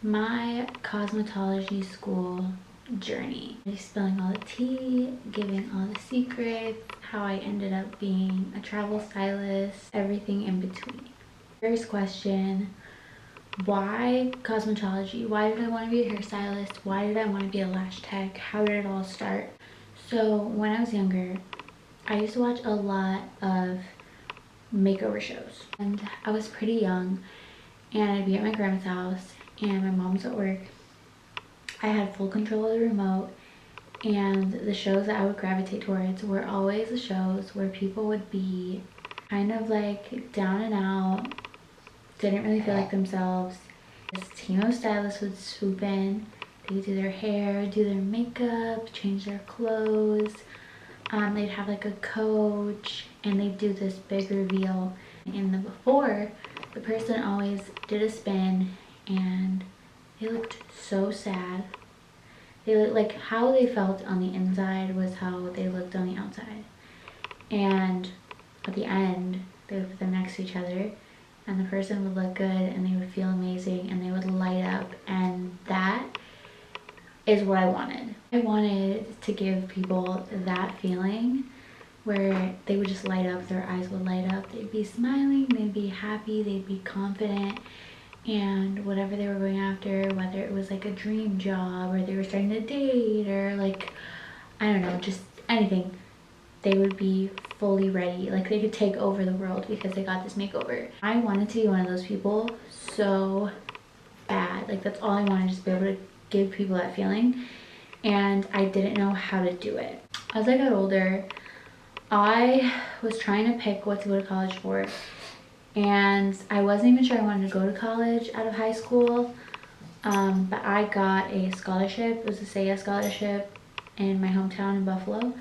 My cosmetology school journey. Spilling all the tea, giving all the secrets, how I ended up being a travel stylist, everything in between. First question, why cosmetology? Why did I want to be a hairstylist? Why did I want to be a lash tech? How did it all start? So when I was younger, I used to watch a lot of makeover shows, and I was pretty young, and I'd be at my grandma's house and my mom was at work. I had full control of the remote, and the shows that I would gravitate towards were always the shows where people would be kind of like down and out, didn't really feel like themselves. This team of stylists would swoop in, they would do their hair, do their makeup, change their clothes. They'd have like a coach and they'd do this big reveal. In the before, the person always did a spin and they looked so sad. They looked like how they felt on the inside was how they looked on the outside. And at the end, they would put them next to each other and the person would look good and they would feel amazing and they would light up, and that is what I wanted. I wanted to give people that feeling where they would just light up, their eyes would light up, they'd be smiling, they'd be happy, they'd be confident, and whatever they were going after, whether it was like a dream job or they were starting to date or like, I don't know, just anything, they would be fully ready. Like they could take over the world because they got this makeover. I wanted to be one of those people so bad. Like that's all I wanted, just be able to give people that feeling, and I didn't know how to do it. As I got older, I was trying to pick what to go to college for, and I wasn't even sure I wanted to go to college out of high school, but I got a scholarship. It was a Say Yes scholarship in my hometown in Buffalo,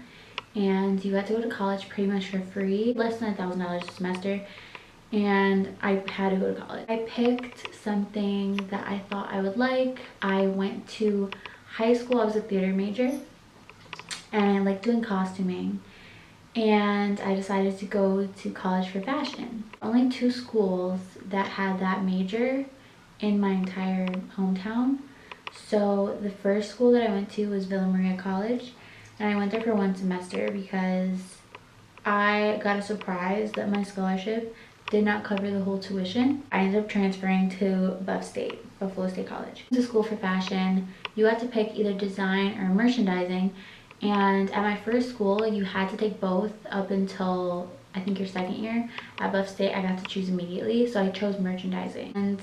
and you got to go to college pretty much for free, less than $1,000 a semester, and I had to go to college. I picked something that I thought I would like. I went to high school, I was a theater major, and I liked doing costuming, and I decided to go to college for fashion. Only 2 schools that had that major in my entire hometown. So the first school that I went to was Villa Maria College, and I went there for 1 semester because I got a surprise that my scholarship did not cover the whole tuition. I ended up transferring to Buffalo State College. To school for fashion, you had to pick either design or merchandising, and at my first school you had to take both up until I think your second year. At Buff State I got to choose immediately, so I chose merchandising, and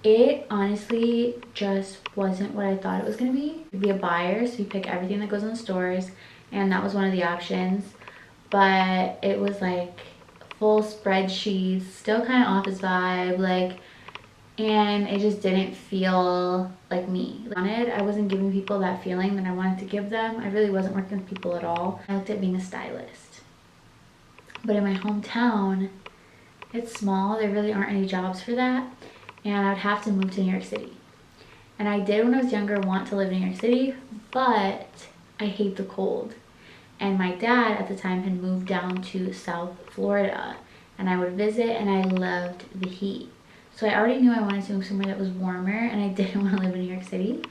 it honestly just wasn't what I thought it was going to be. You'd be a buyer, so you pick everything that goes in the stores, and that was one of the options, but it was like full spreadsheets, still kind of office vibe, like, and it just didn't feel like me. I wasn't giving people that feeling that I wanted to give them. I really wasn't working with people at all. I looked at being a stylist, but in my hometown, it's small, there really aren't any jobs for that, and I would have to move to New York City. And I did when I was younger want to live in New York City, but I hate the cold. And my dad at the time had moved down to South Florida, and I would visit and I loved the heat. So I already knew I wanted to move somewhere that was warmer, and I didn't want to live in New York City.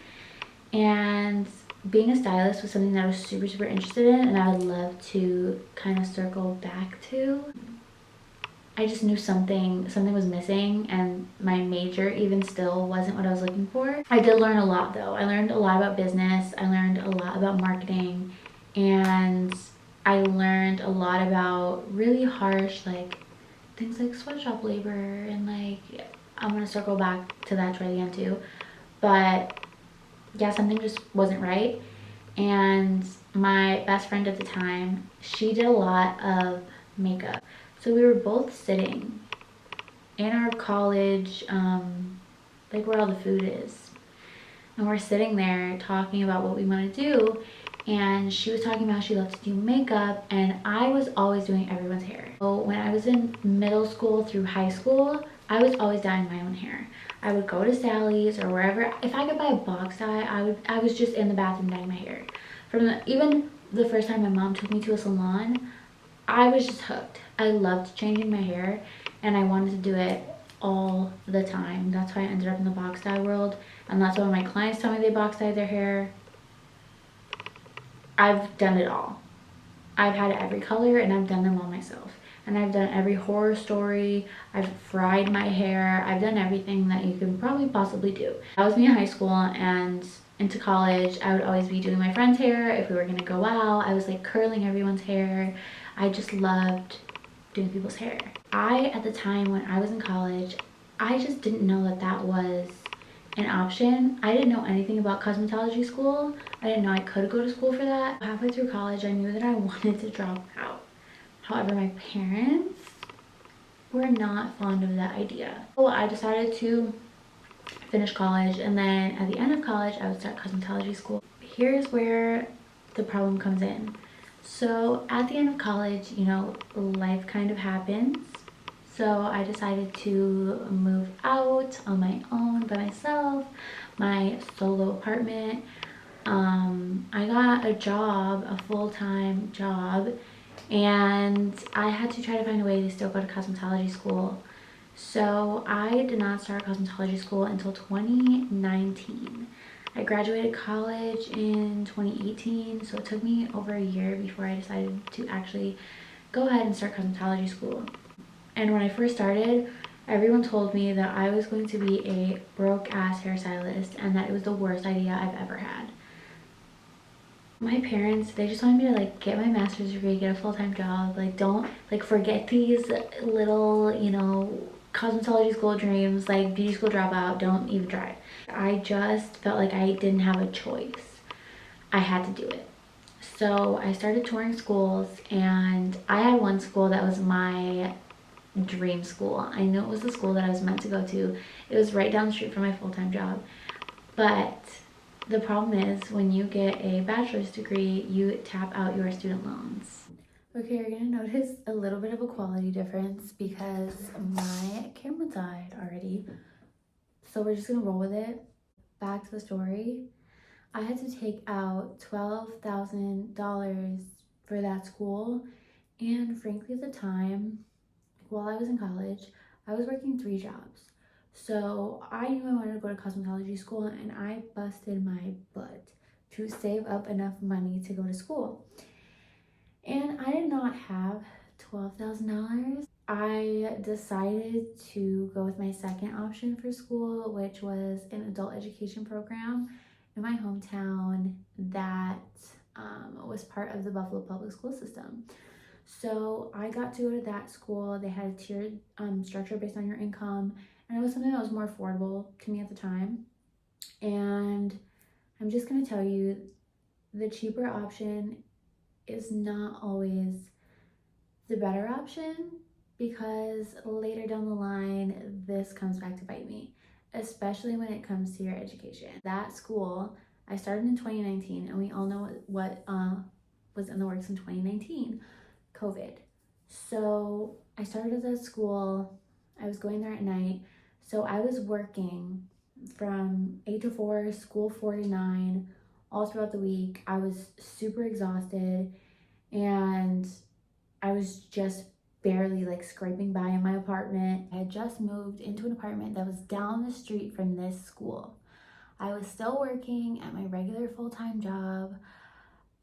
And being a stylist was something that I was super interested in, and I would love to kind of circle back to. I just knew something was missing, and my major even still wasn't what I was looking for. I did learn a lot though. I learned a lot about business, I learned a lot about marketing, and I learned a lot about really harsh like things like sweatshop labor, and like I'm gonna circle back to that toward the end too, but yeah, something just wasn't right. And my best friend at the time, she did a lot of makeup, so we were both sitting in our college like where all the food is, and we're sitting there talking about what we want to do. And she was talking about she loved to do makeup, and I was always doing everyone's hair. So when I was in middle school through high school, I was always dyeing my own hair. I would go to Sally's or wherever. If I could buy a box dye, I was just in the bathroom dyeing my hair. Even the first time my mom took me to a salon, I was just hooked. I loved changing my hair, and I wanted to do it all the time. That's why I ended up in the box dye world, and that's why when my clients tell me they box dye their hair, I've done it all. I've had every color and I've done them all myself. And I've done every horror story. I've fried my hair. I've done everything that you can probably possibly do. That was me in high school, and into college, I would always be doing my friend's hair. If we were gonna go out, I was like curling everyone's hair. I just loved doing people's hair. At the time when I was in college, I just didn't know that that was an option. I didn't know anything about cosmetology school. I didn't know I could go to school for that. Halfway through college, I knew that I wanted to drop out. However, my parents were not fond of that idea. So I decided to finish college, and then at the end of college, I would start cosmetology school. Here's where the problem comes in. So at the end of college, you know, life kind of happens. So I decided to move out on my own by myself, my solo apartment. I got a job, a full-time job, and I had to try to find a way to still go to cosmetology school. So I did not start cosmetology school until 2019. I graduated college in 2018, so it took me over a year before I decided to actually go ahead and start cosmetology school. And when I first started, everyone told me that I was going to be a broke ass hairstylist and that it was the worst idea I've ever had. My parents, they just wanted me to like get my master's degree, get a full-time job, like don't like forget these little, you know, cosmetology school dreams, like beauty school dropout, don't even try. I just felt like I didn't have a choice. I had to do it. So I started touring schools, and I had one school that was my dream school. I knew it was the school that I was meant to go to. It was right down the street from my full-time job. But the problem is when you get a bachelor's degree, you tap out your student loans. Okay, you're gonna notice a little bit of a quality difference because my camera died already. So we're just gonna roll with it. Back to the story. I had to take out $12,000 for that school. And frankly, at the time, while I was in college, I was working 3 jobs. So I knew I wanted to go to cosmetology school, and I busted my butt to save up enough money to go to school. And I did not have $12,000. I decided to go with my second option for school, which was an adult education program in my hometown that was part of the Buffalo public school system. So I got to go to that school. They had a tiered structure based on your income, and it was something that was more affordable to me at the time. And I'm just gonna tell you, the cheaper option is not always the better option, because later down the line, this comes back to bite me, especially when it comes to your education. That school, I started in 2019, and we all know what was in the works in 2019. COVID. So I started at that school. I was going there at night. So I was working from 8 to 4, school 4 to 9, all throughout the week. I was super exhausted, and I was just barely like scraping by in my apartment. I had just moved into an apartment that was down the street from this school. I was still working at my regular full-time job.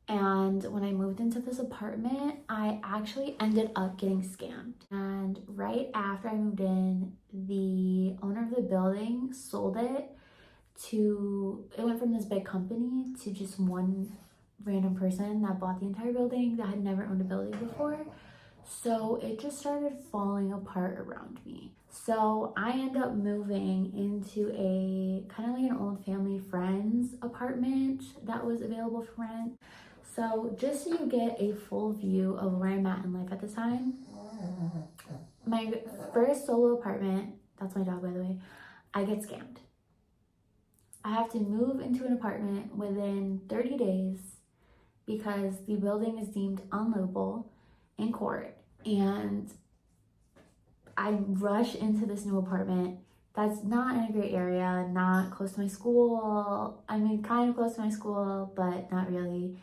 And when I moved into this apartment, I actually ended up getting scammed. And right after I moved in, the owner of the building sold it it went from this big company to just one random person that bought the entire building that had never owned a building before. So it just started falling apart around me. So I ended up moving into a kind of like an old family friend's apartment that was available for rent. So just so you get a full view of where I'm at in life at the time, my first solo apartment, that's my dog by the way, I get scammed. I have to move into an apartment within 30 days because the building is deemed unlivable in court. And I rush into this new apartment that's not in a great area, not close to my school. I mean, kind of close to my school, but not really.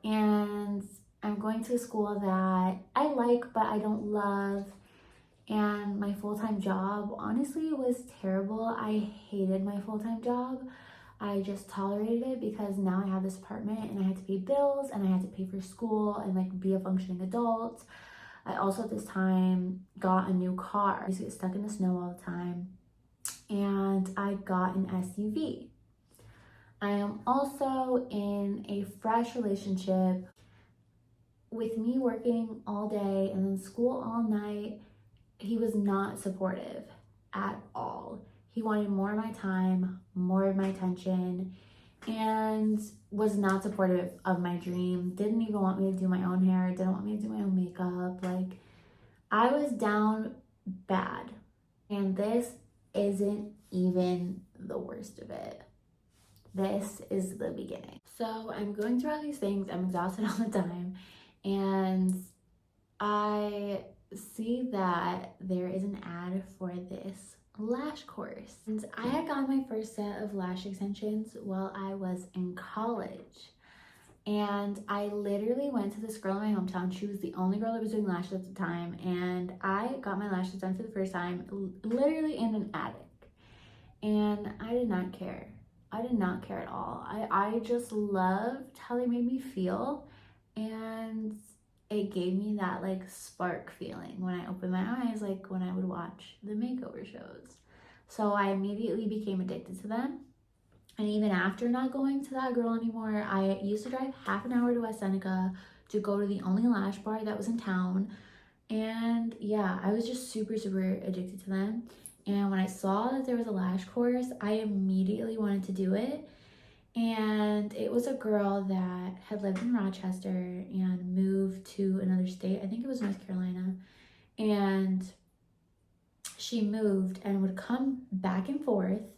And I'm going to a school that I like, but I don't love. And my full-time job honestly was terrible. I hated my full-time job. I just tolerated it because now I have this apartment and I had to pay bills and I had to pay for school and like be a functioning adult. I also at this time got a new car. I used to get stuck in the snow all the time, and I got an SUV. I am also in a fresh relationship. With me working all day and then school all night, he was not supportive at all. He wanted more of my time, more of my attention, and was not supportive of my dream. Didn't even want me to do my own hair, didn't want me to do my own makeup. Like, I was down bad. And this isn't even the worst of it. This is the beginning. So I'm going through all these things. I'm exhausted all the time. And I see that there is an ad for this lash course. And I had gotten my first set of lash extensions while I was in college. And I literally went to this girl in my hometown. She was the only girl that was doing lashes at the time. And I got my lashes done for the first time, literally in an attic. And I did not care. I did not care at all. I just loved how they made me feel. And it gave me that like spark feeling when I opened my eyes, like when I would watch the makeover shows. So I immediately became addicted to them. And even after not going to that girl anymore, I used to drive half an hour to West Seneca to go to the only lash bar that was in town. And yeah, I was just super, super addicted to them. And when I saw that there was a lash course, I immediately wanted to do it. And it was a girl that had lived in Rochester and moved to another state. I think it was North Carolina. And she moved and would come back and forth,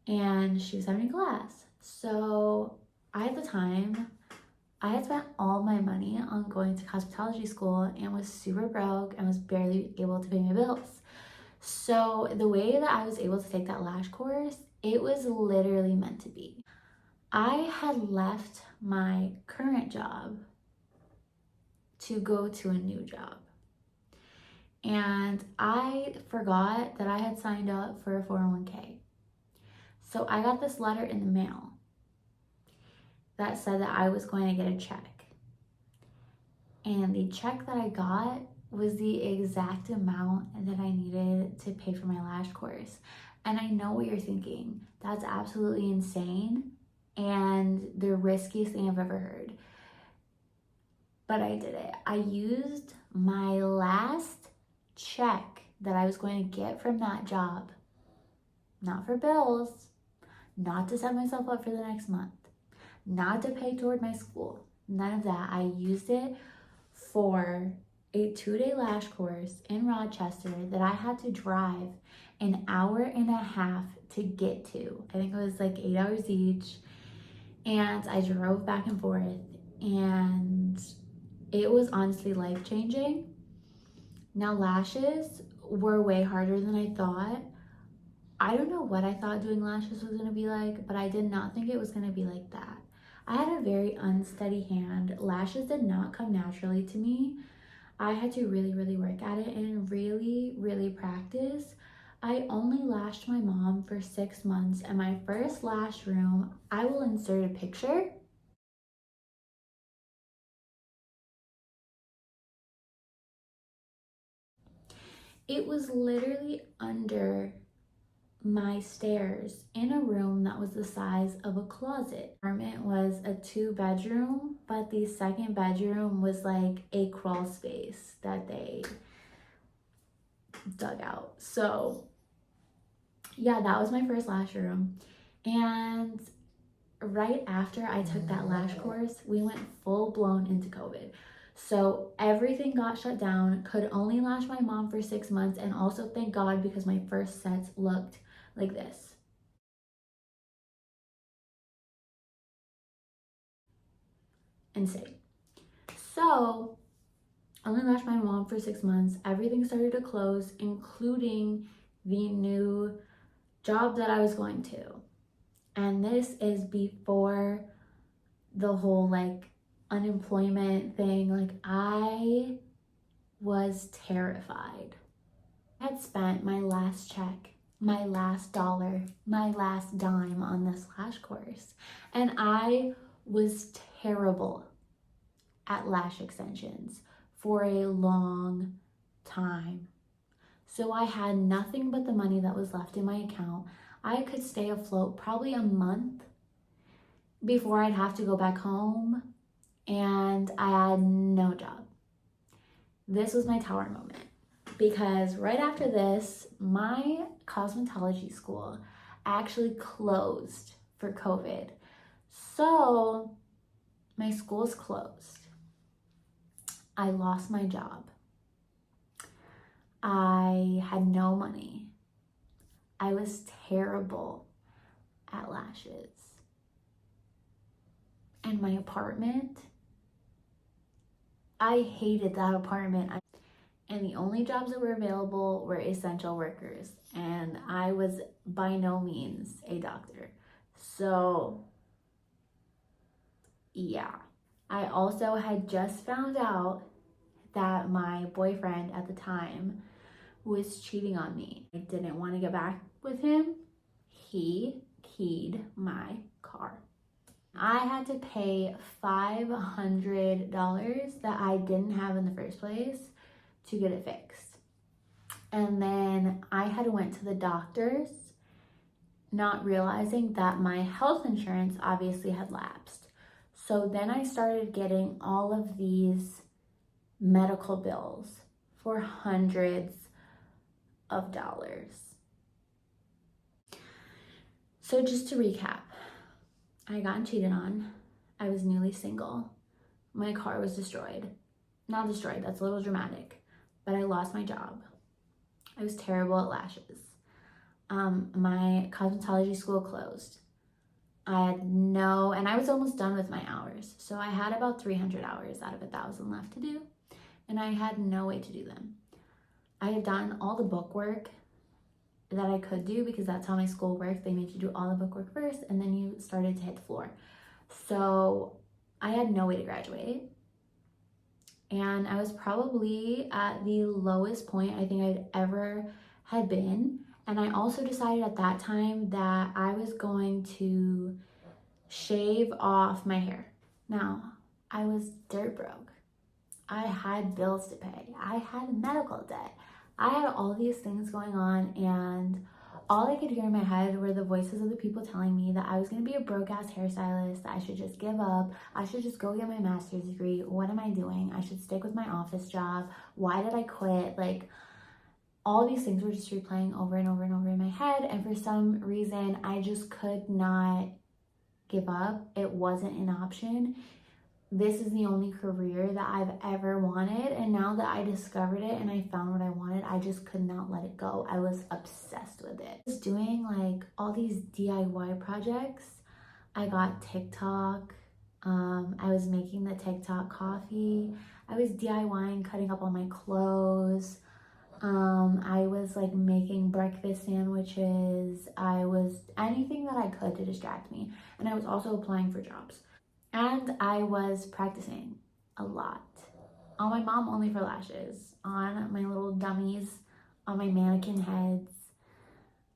and she was having a class. So at the time, I had spent all my money on going to cosmetology school and was super broke and was barely able to pay my bills. So the way that I was able to take that lash course, it was literally meant to be. I had left my current job to go to a new job. And I forgot that I had signed up for a 401k. So I got this letter in the mail that said that I was going to get a check. And the check that I got was the exact amount that I needed to pay for my lash course. And I know what you're thinking. That's absolutely insane and the riskiest thing I've ever heard. But I did it. I used my last check that I was going to get from that job, not for bills, not to set myself up for the next month, not to pay toward my school, none of that. I used it for a 2-day lash course in Rochester that I had to drive an hour and a half to get to. I think it was like 8 hours each. And I drove back and forth, and it was honestly life-changing. Now, lashes were way harder than I thought. I don't know what I thought doing lashes was going to be like, but I did not think it was going to be like that. I had a very unsteady hand. Lashes did not come naturally to me. I had to really, really work at it and really, really practice. I only lashed my mom for 6 months, and my first lash room, I will insert a picture. It was literally under my stairs in a room that was the size of a closet. The apartment was a 2-bedroom, but the second bedroom was like a crawl space that they dug out. So yeah, that was my first lash room. And right after I took that lash course, we went full blown into COVID. So everything got shut down, could only lash my mom for 6 months, and also thank God because my first sets looked like this. Insane. So only lashed my mom for 6 months. Everything started to close, including the new job that I was going to. And this is before the whole like unemployment thing. Like, I was terrified. I had spent my last check, my last dollar, my last dime on this lash course, and I was terrible at lash extensions for a long time. So I had nothing but the money that was left in my account. I could stay afloat probably a month before I'd have to go back home, and I had no job. This was my tower moment, because right after this, my cosmetology school actually closed for COVID. So my school's closed. I lost my job. I had no money. I was terrible at lashes. And my apartment, I hated that apartment. And the only jobs that were available were essential workers. And I was by no means a doctor. So, yeah. I also had just found out that my boyfriend at the time was cheating on me. I didn't want to get back with him. He keyed my car. I had to pay $500 that I didn't have in the first place to get it fixed. And then I had went to the doctors, not realizing that my health insurance obviously had lapsed. So then I started getting all of these medical bills for hundreds of dollars. So just to recap, I got cheated on. I was newly single. My car was destroyed. Not destroyed, that's a little dramatic, but I lost my job. I was terrible at lashes. My cosmetology school closed. And I was almost done with my hours. So I had about 300 hours out of 1,000 left to do, and I had no way to do them. I had done all the book work that I could do, because that's how my school worked. They made you do all the book work first, and then you started to hit the floor. So I had no way to graduate. And I was probably at the lowest point I think I'd ever had been. And I also decided at that time that I was going to shave off my hair. Now, I was dirt broke. I had bills to pay. I had medical debt. I had all these things going on, and all I could hear in my head were the voices of the people telling me that I was going to be a broke-ass hairstylist, that I should just give up, I should just go get my master's degree, what am I doing, I should stick with my office job, why did I quit, like, all these things were just replaying over and over and over in my head, and for some reason, I just could not give up. It wasn't an option. This is the only career that I've ever wanted, and now that I discovered it and I found what I wanted, I just could not let it go. I was obsessed with it. I was doing like all these DIY projects. I got TikTok. I was making the TikTok coffee. I was DIYing, cutting up all my clothes. I was like making breakfast sandwiches. I was anything that I could to distract me. And I was also applying for jobs. And I was practicing a lot on my mom only for lashes, on my little dummies, on my mannequin heads.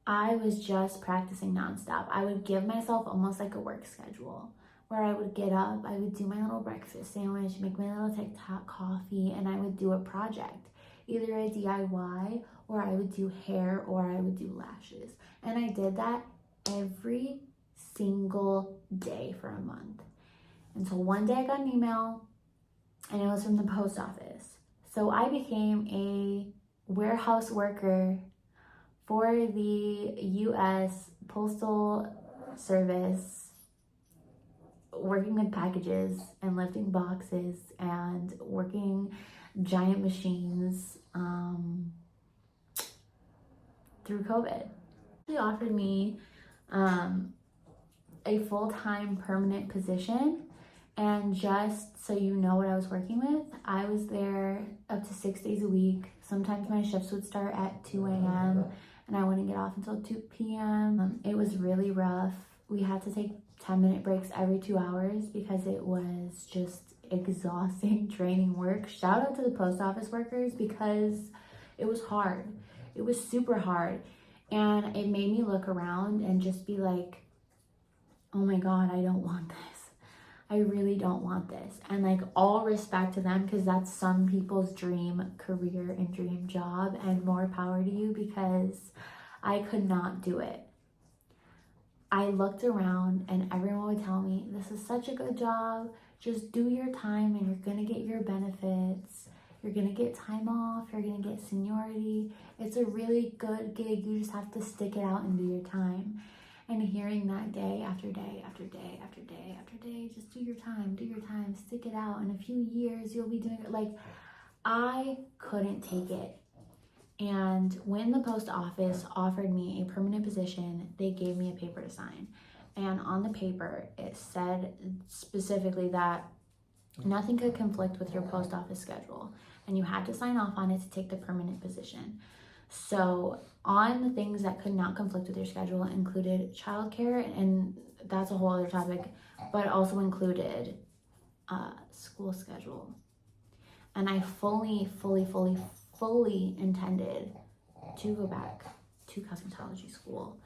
I was just practicing nonstop. I would give myself almost like a work schedule where I would get up, I would do my little breakfast sandwich, make my little TikTok coffee, and I would do a project, either a DIY, or I would do hair, or I would do lashes. And I did that every single day for a month. Until one day I got an email, and it was from the post office. So I became a warehouse worker for the U.S. Postal Service, working with packages and lifting boxes and working giant machines through COVID. They offered me a full-time permanent position. And just so you know what I was working with, I was there up to 6 days a week. Sometimes my shifts would start at 2 a.m. and I wouldn't get off until 2 p.m. It was really rough. We had to take 10-minute breaks every 2 hours because it was just exhausting, draining work. Shout out to the post office workers because it was hard. It was super hard. And it made me look around and just be like, oh my God, I don't want this. I really don't want this. And like, all respect to them, because that's some people's dream career and dream job, and more power to you, because I could not do it. I looked around and everyone would tell me, this is such a good job. Just do your time and you're gonna get your benefits. You're gonna get time off. You're gonna get seniority. It's a really good gig. You just have to stick it out and do your time. And hearing that day after day after day after day after day, just do your time, stick it out. In a few years, you'll be doing it. Like, I couldn't take it. And when the post office offered me a permanent position, they gave me a paper to sign. And on the paper, it said specifically that nothing could conflict with your post office schedule. And you had to sign off on it to take the permanent position. So on the things that could not conflict with your schedule included childcare, and that's a whole other topic, but also included school schedule. And I fully intended to go back to cosmetology school.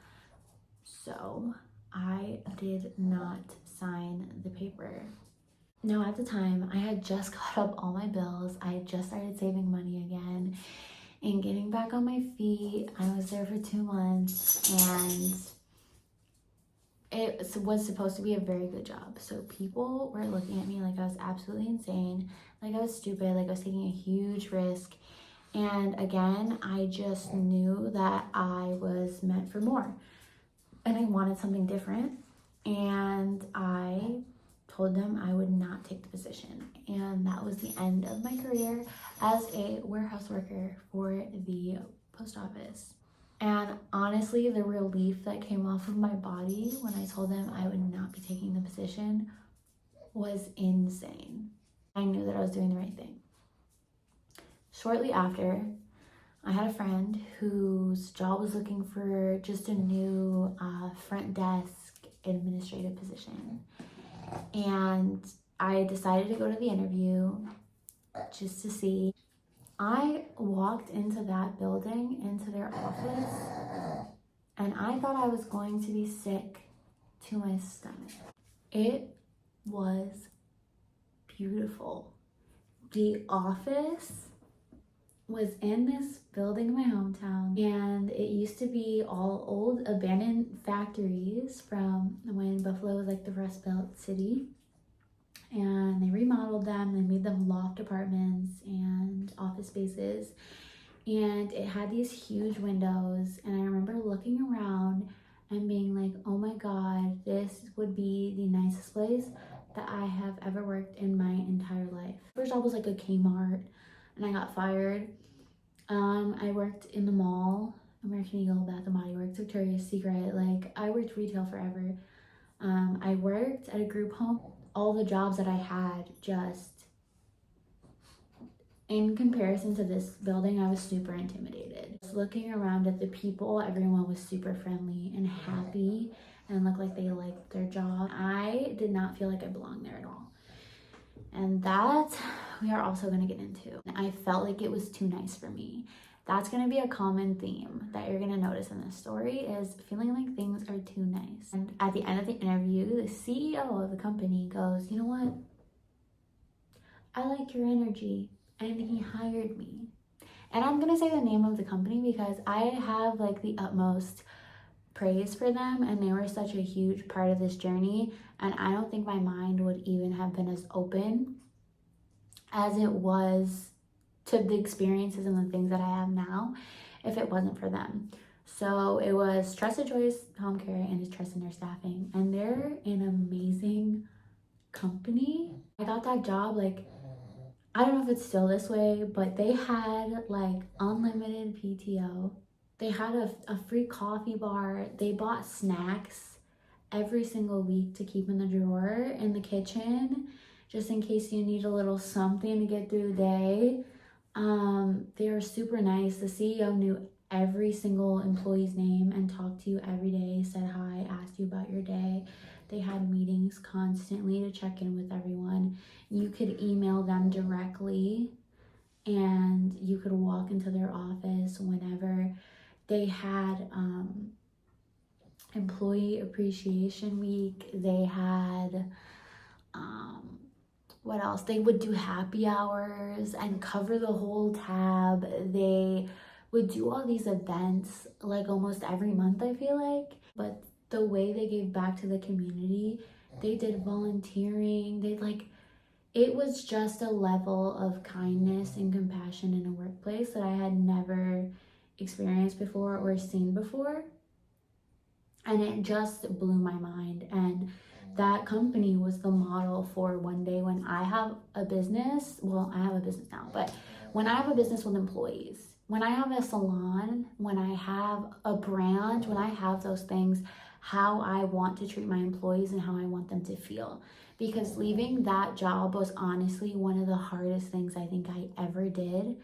So I did not sign the paper. Now, at the time, I had just caught up all my bills. I had just started saving money again and getting back on my feet. I was there for 2 months, and it was supposed to be a very good job. So people were looking at me like I was absolutely insane, like I was stupid, like I was taking a huge risk. And again, I just knew that I was meant for more and I wanted something different. And I told them I would not take the position. And that was the end of my career as a warehouse worker for the post office. And honestly, the relief that came off of my body when I told them I would not be taking the position was insane. I knew that I was doing the right thing. Shortly after, I had a friend whose job was looking for just a new front desk administrative position. And I decided to go to the interview just to see. I walked into that building, into their office, and I thought I was going to be sick to my stomach. It was beautiful. The office was in this building in my hometown, and it used to be all old abandoned factories from when Buffalo was like the Rust Belt city. And they remodeled them, they made them loft apartments and office spaces, and it had these huge windows. And I remember looking around and being like, oh my God, this would be the nicest place that I have ever worked in my entire life. First job was like a Kmart, and I got fired. I worked in the mall, American Eagle, Bath and Body Works, Victoria's Secret. Like, I worked retail forever. I worked at a group home. All the jobs that I had, just in comparison to this building, I was super intimidated. Just looking around at the people, everyone was super friendly and happy and looked like they liked their job. I did not feel like I belonged there at all. And that we are also going to get into. I felt like it was too nice for me. That's going to be a common theme that you're going to notice in this story, is feeling like things are too nice. And at the end of the interview, the CEO of the company goes, you know what? I like your energy. And he hired me. And I'm going to say the name of the company because I have like the utmost praise for them, and they were such a huge part of this journey. And I don't think my mind would even have been as open as it was to the experiences and the things that I have now if it wasn't for them. So it was Trusted Choice Home Care and Trusted Nurse Staffing, and they're an amazing company. I got that job, like, I don't know if it's still this way, but they had like unlimited PTO. They had a free coffee bar. They bought snacks every single week to keep in the drawer in the kitchen, just in case you need a little something to get through the day. They were super nice. The CEO knew every single employee's name and talked to you every day, said hi, asked you about your day. They had meetings constantly to check in with everyone. You could email them directly and you could walk into their office whenever. They had employee appreciation week. They had um, what else? They would do happy hours and cover the whole tab. They would do all these events like almost every month, I feel like. But the way they gave back to the community, they did volunteering. They like, it was just a level of kindness and compassion in a workplace that I had never experienced before or seen before. And it just blew my mind. And that company was the model for one day when I have a business. Well, I have a business now, but when I have a business with employees, when I have a salon, when I have a brand, when I have those things, how I want to treat my employees and how I want them to feel. Because leaving that job was honestly one of the hardest things I think I ever did.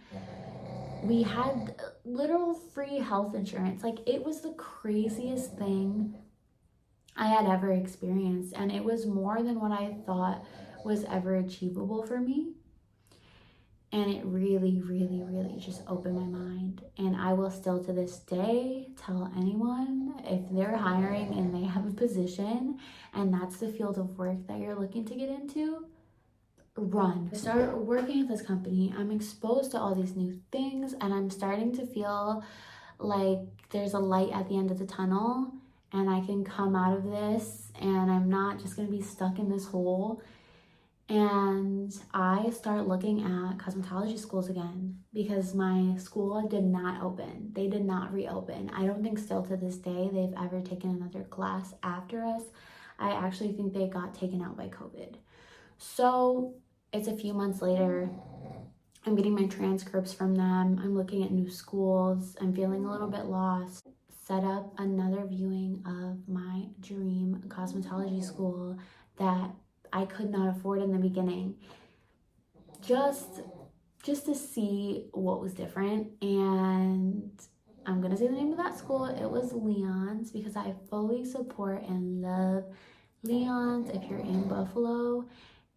We had literal free health insurance. Like, it was the craziest thing I had ever experienced, and it was more than what I thought was ever achievable for me. And it really, really, really just opened my mind. And I will still to this day tell anyone, if they're hiring and they have a position and that's the field of work that you're looking to get into, run. Start working at this company. I'm exposed to all these new things, and I'm starting to feel like there's a light at the end of the tunnel, and I can come out of this, and I'm not just gonna be stuck in this hole. And I start looking at cosmetology schools again because my school did not open. They did not reopen. I don't think still to this day they've ever taken another class after us. I actually think they got taken out by COVID. So it's a few months later. I'm getting my transcripts from them. I'm looking at new schools. I'm feeling a little bit lost. Set up another viewing of my dream cosmetology school that I could not afford in the beginning. Just to see what was different. And I'm gonna say the name of that school. It was Leon's, because I fully support and love Leon's. If you're in Buffalo,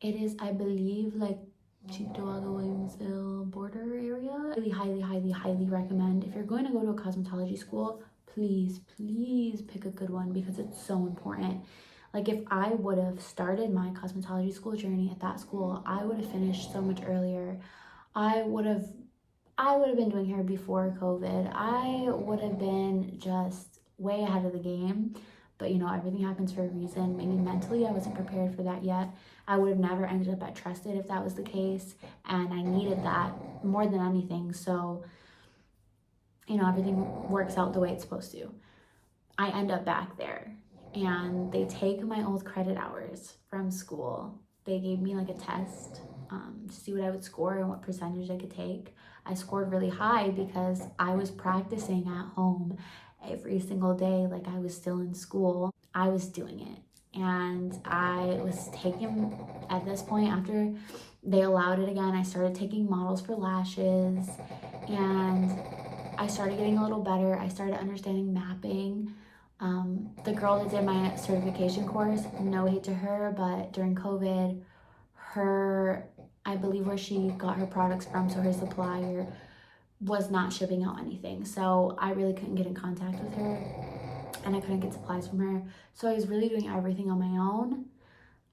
it is, I believe, like Cheektowaga, Williamsville border area. Really highly, highly, highly recommend. If you're going to go to a cosmetology school, please, please pick a good one, because it's so important. Like, if I would have started my cosmetology school journey at that school, I would have finished so much earlier. I would have been doing hair before COVID. I would have been just way ahead of the game. But you know, everything happens for a reason. Maybe mentally I wasn't prepared for that yet. I would have never ended up at Trusted if that was the case. And I needed that more than anything. So, you know, everything works out the way it's supposed to. I end up back there, and they take my old credit hours from school. They gave me like a test to see what I would score and what percentage I could take. I scored really high because I was practicing at home every single day like I was still in school. I was doing it, and I was taking, at this point, after they allowed it again, I started taking models for lashes, and I started getting a little better. I started understanding mapping. The girl that did my certification course, no hate to her, but during COVID, I believe where she got her products from, so her supplier was not shipping out anything. So I really couldn't get in contact with her, and I couldn't get supplies from her. So I was really doing everything on my own.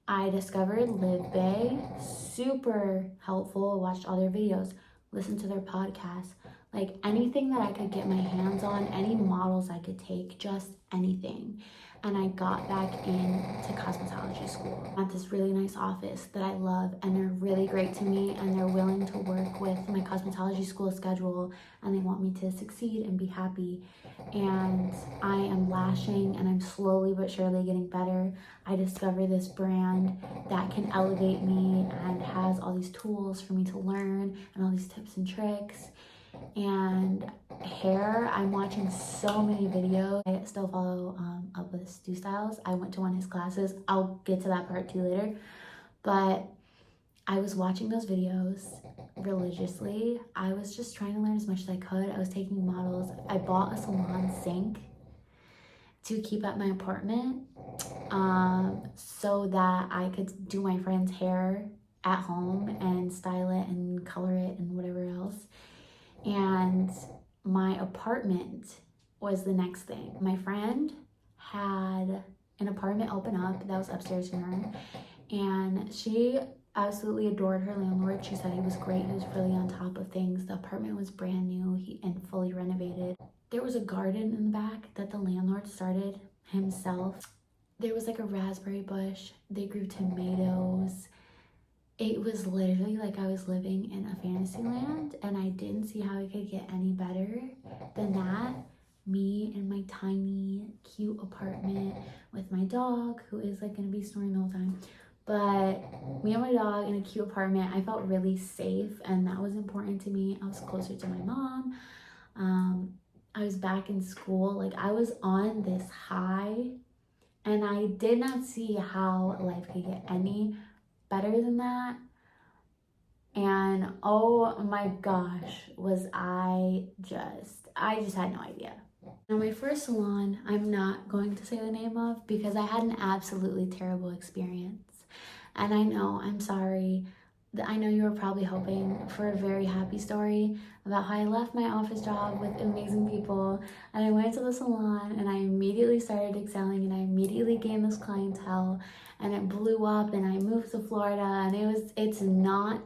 I discovered Live Bay, super helpful. Watched all their videos, listened to their podcasts, like anything that I could get my hands on, any models I could take, just anything. And I got back into cosmetology school at this really nice office that I love, and they're really great to me, and they're willing to work with my cosmetology school schedule, and they want me to succeed and be happy. And I am lashing, and I'm slowly but surely getting better. I discovered this brand that can elevate me and has all these tools for me to learn and all these tips and tricks. And hair, I'm watching so many videos. I still follow up with Stu Styles. I went to one of his classes. I'll get to that part too later. But I was watching those videos religiously. I was just trying to learn as much as I could. I was taking models. I bought a salon sink to keep at my apartment so that I could do my friend's hair at home and style it and color it and whatever else. And my apartment was the next thing. My friend had an apartment open up that was upstairs from her, and she absolutely adored her landlord. She said he was great, he was really on top of things. The apartment was brand new and fully renovated. There was a garden in the back that the landlord started himself. There was like a raspberry bush. They grew tomatoes. It was literally like I was living in a fantasy land, and I didn't see how it could get any better than that. Me in my tiny, cute apartment with my dog, who is like gonna be snoring the whole time. But me and my dog in a cute apartment, I felt really safe, and that was important to me. I was closer to my mom. I was back in school. Like, I was on this high, and I did not see how life could get any better than that. And oh my gosh, was I just had no idea. Now, my first salon, I'm not going to say the name of because I had an absolutely terrible experience. And I know, I'm sorry. I know you were probably hoping for a very happy story about how I left my office job with amazing people and I went to the salon and I immediately started excelling and I immediately gained this clientele and it blew up and I moved to Florida, and it's not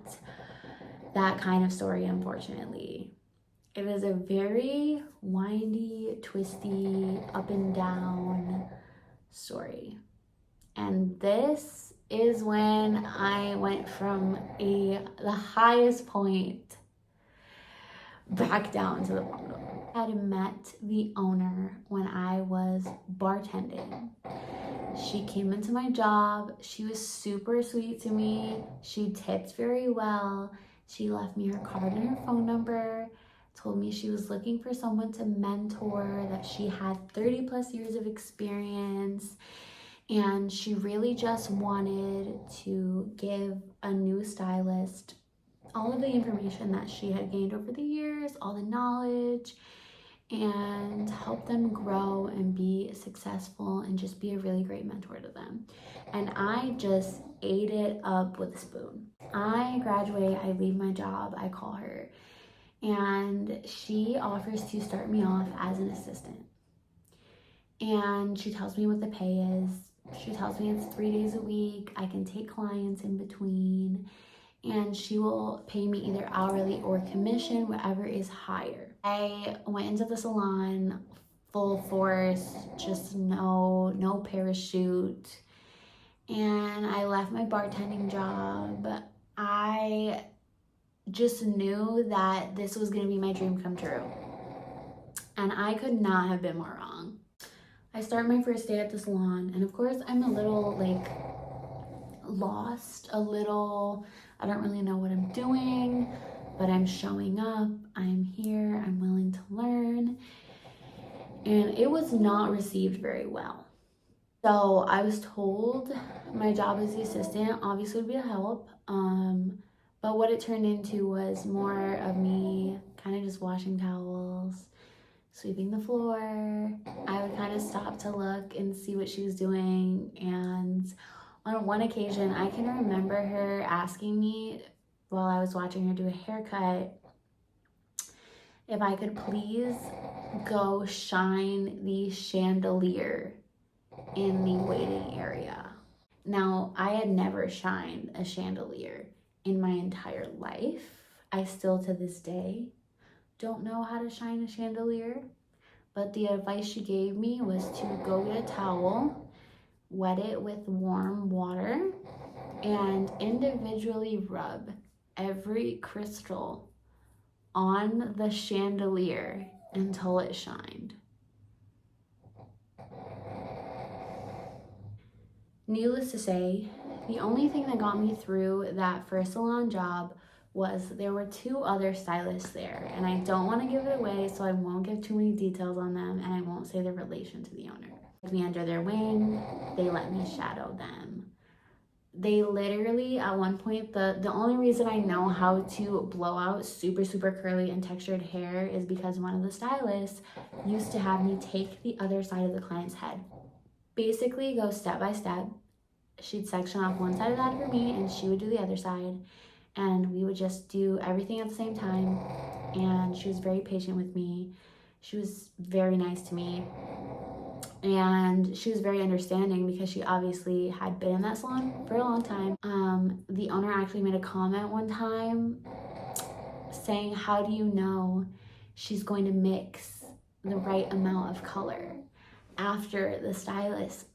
that kind of story, unfortunately. It is a very windy, twisty, up and down story. And this is when I went from the highest point back down to the bottom. I had met the owner when I was bartending. She came into my job. She was super sweet to me. She tipped very well. She left me her card and her phone number, told me she was looking for someone to mentor, that she had 30 plus years of experience, and she really just wanted to give a new stylist all of the information that she had gained over the years, all the knowledge, and help them grow and be successful and just be a really great mentor to them. And I just ate it up with a spoon. I graduate, I leave my job, I call her, and she offers to start me off as an assistant. And she tells me what the pay is. She tells me it's 3 days a week. I can take clients in between, and she will pay me either hourly or commission, whatever is higher. I went into the salon full force, just no parachute, and I left my bartending job. I just knew that this was gonna be my dream come true, and I could not have been more wrong. I start my first day at the salon, and of course I'm a little like lost, I don't really know what I'm doing, but I'm showing up, I'm here, I'm willing to learn, and it was not received very well. So I was told my job as the assistant obviously would be a help, but what it turned into was more of me kind of just washing towels, sweeping the floor. I would kind of stop to look and see what she was doing, and on one occasion, I can remember her asking me while I was watching her do a haircut if I could please go shine the chandelier in the waiting area. Now, I had never shined a chandelier in my entire life. I still to this day don't know how to shine a chandelier, but the advice she gave me was to go get a towel, wet it with warm water, and individually rub every crystal on the chandelier until it shined. Needless to say, the only thing that got me through that first salon job was there were 2 other stylists there, and I don't want to give it away, so I won't give too many details on them, and I won't say their relation to the owner. They took me under their wing, they let me shadow them. They literally, at one point, the only reason I know how to blow out super curly and textured hair is because one of the stylists used to have me take the other side of the client's head. Basically go step by step, she'd section off one side of that for me and she would do the other side, and we would just do everything at the same time. And she was very patient with me. She was very nice to me, and she was very understanding because she obviously had been in that salon for a long time. The owner actually made a comment one time saying, how do you know she's going to mix the right amount of color? After the stylist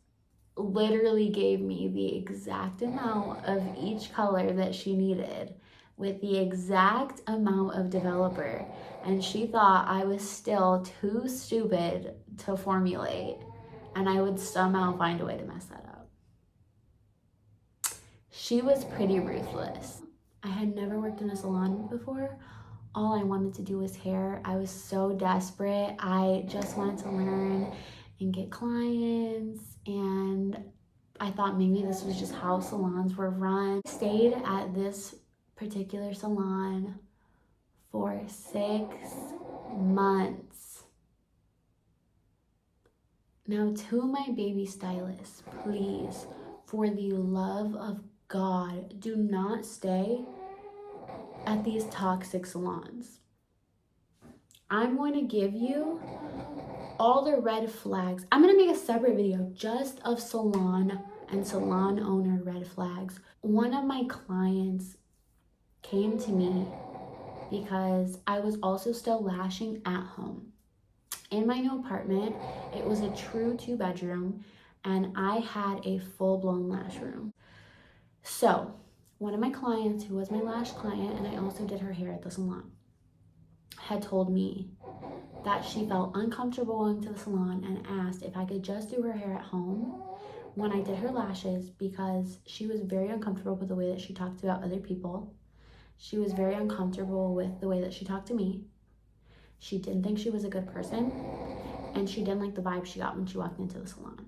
literally gave me the exact amount of each color that she needed with the exact amount of developer, and she thought I was still too stupid to formulate, and I would somehow find a way to mess that up. She was pretty ruthless. I had never worked in a salon before. All I wanted to do was hair. I was so desperate. I just wanted to learn and get clients, and I thought maybe this was just how salons were run. I stayed at this particular salon for 6 months. Now, to my baby stylists, please, for the love of God, do not stay at these toxic salons. I'm going to give you all the red flags. I'm going to make a separate video just of salon and salon owner red flags. One of my clients came to me because I was also still lashing at home. In my new apartment, it was a true 2-bedroom, and I had a full-blown lash room. So one of my clients, who was my lash client, and I also did her hair at the salon, had told me that she felt uncomfortable going to the salon and asked if I could just do her hair at home when I did her lashes, because she was very uncomfortable with the way that she talked about other people. She was very uncomfortable with the way that she talked to me. She didn't think she was a good person, and she didn't like the vibe she got when she walked into the salon.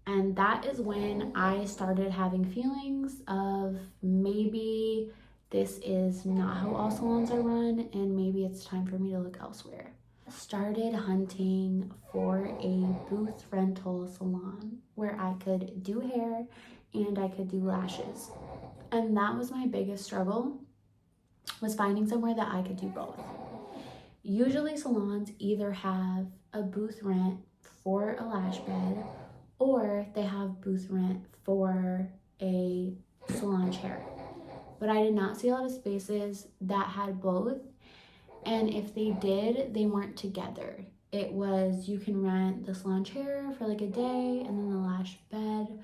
And that is when I started having feelings of maybe this is not how all salons are run, and maybe it's time for me to look elsewhere. Started hunting for a booth rental salon where I could do hair and I could do lashes. And that was my biggest struggle, was finding somewhere that I could do both. Usually salons either have a booth rent for a lash bed, or they have booth rent for a salon chair. But I did not see a lot of spaces that had both. And if they did, they weren't together. It was, you can rent the salon chair for like a day and then the lash bed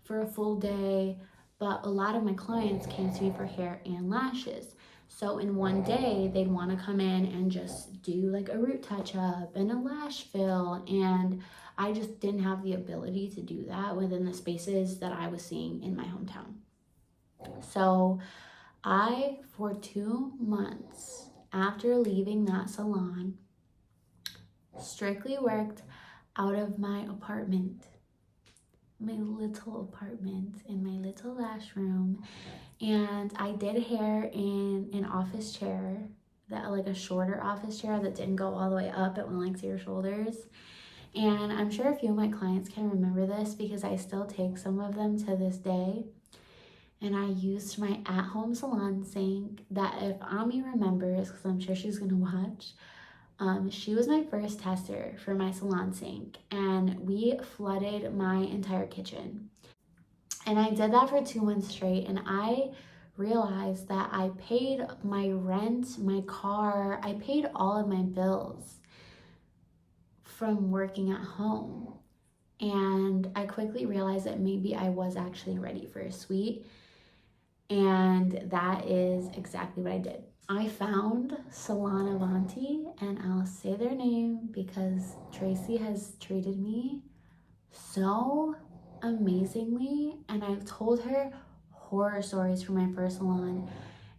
for a full day. But a lot of my clients came to me for hair and lashes. So in one day, they'd want to come in and just do like a root touch up and a lash fill. And I just didn't have the ability to do that within the spaces that I was seeing in my hometown. So I, for 2 months after leaving that salon, strictly worked out of my apartment, my little apartment in my little lash room. And I did hair in an office chair, that like a shorter office chair that didn't go all the way up, it went like to your shoulders. And I'm sure a few of my clients can remember this because I still take some of them to this day. And I used my at-home salon sink that, if Ami remembers, because I'm sure she's gonna watch, she was my first tester for my salon sink, and we flooded my entire kitchen. And I did that for 2 months straight, and I realized that I paid my rent, my car, I paid all of my bills from working at home. And I quickly realized that maybe I was actually ready for a suite. And that is exactly what I did. I found Salon Avanti, and I'll say their name because Tracy has treated me so amazingly, and I've told her horror stories from my first salon,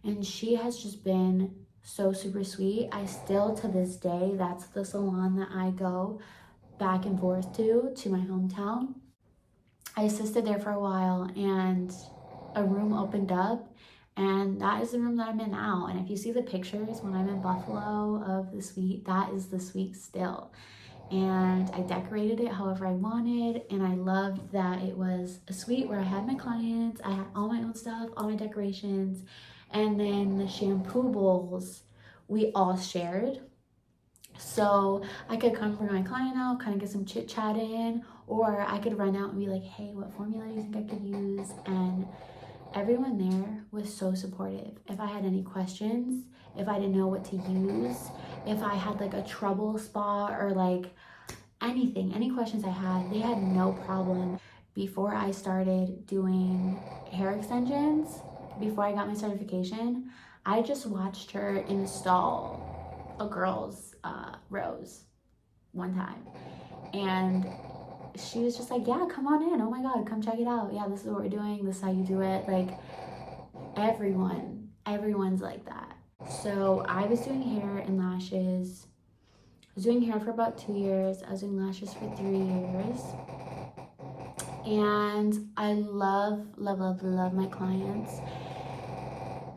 and she has just been so super sweet. I still, to this day, that's the salon that I go back and forth to my hometown. I assisted there for a while, and a room opened up, and that is the room that I'm in now. And if you see the pictures when I'm in Buffalo of the suite, that is the suite still. and I decorated it however I wanted, and I loved that it was a suite where I had my clients, I had all my own stuff, all my decorations, and then the shampoo bowls we all shared. So I could come bring my client out, kind of get some chit chat in, or I could run out and be like, hey, what formula do you think I could use? And everyone there was so supportive. If I had any questions, if I didn't know what to use, if I had like a trouble spot or like anything, any questions I had, they had no problem. Before I started doing hair extensions, before I got my certification, I just watched her install a girl's rose one time. And she was just like, yeah, come on in. Oh my God, come check it out. Yeah, this is what we're doing. This is how you do it. Like everyone's like that. So I was doing hair and lashes. I was doing hair for about 2 years. I was doing lashes for 3 years. And I love, love, love, love my clients.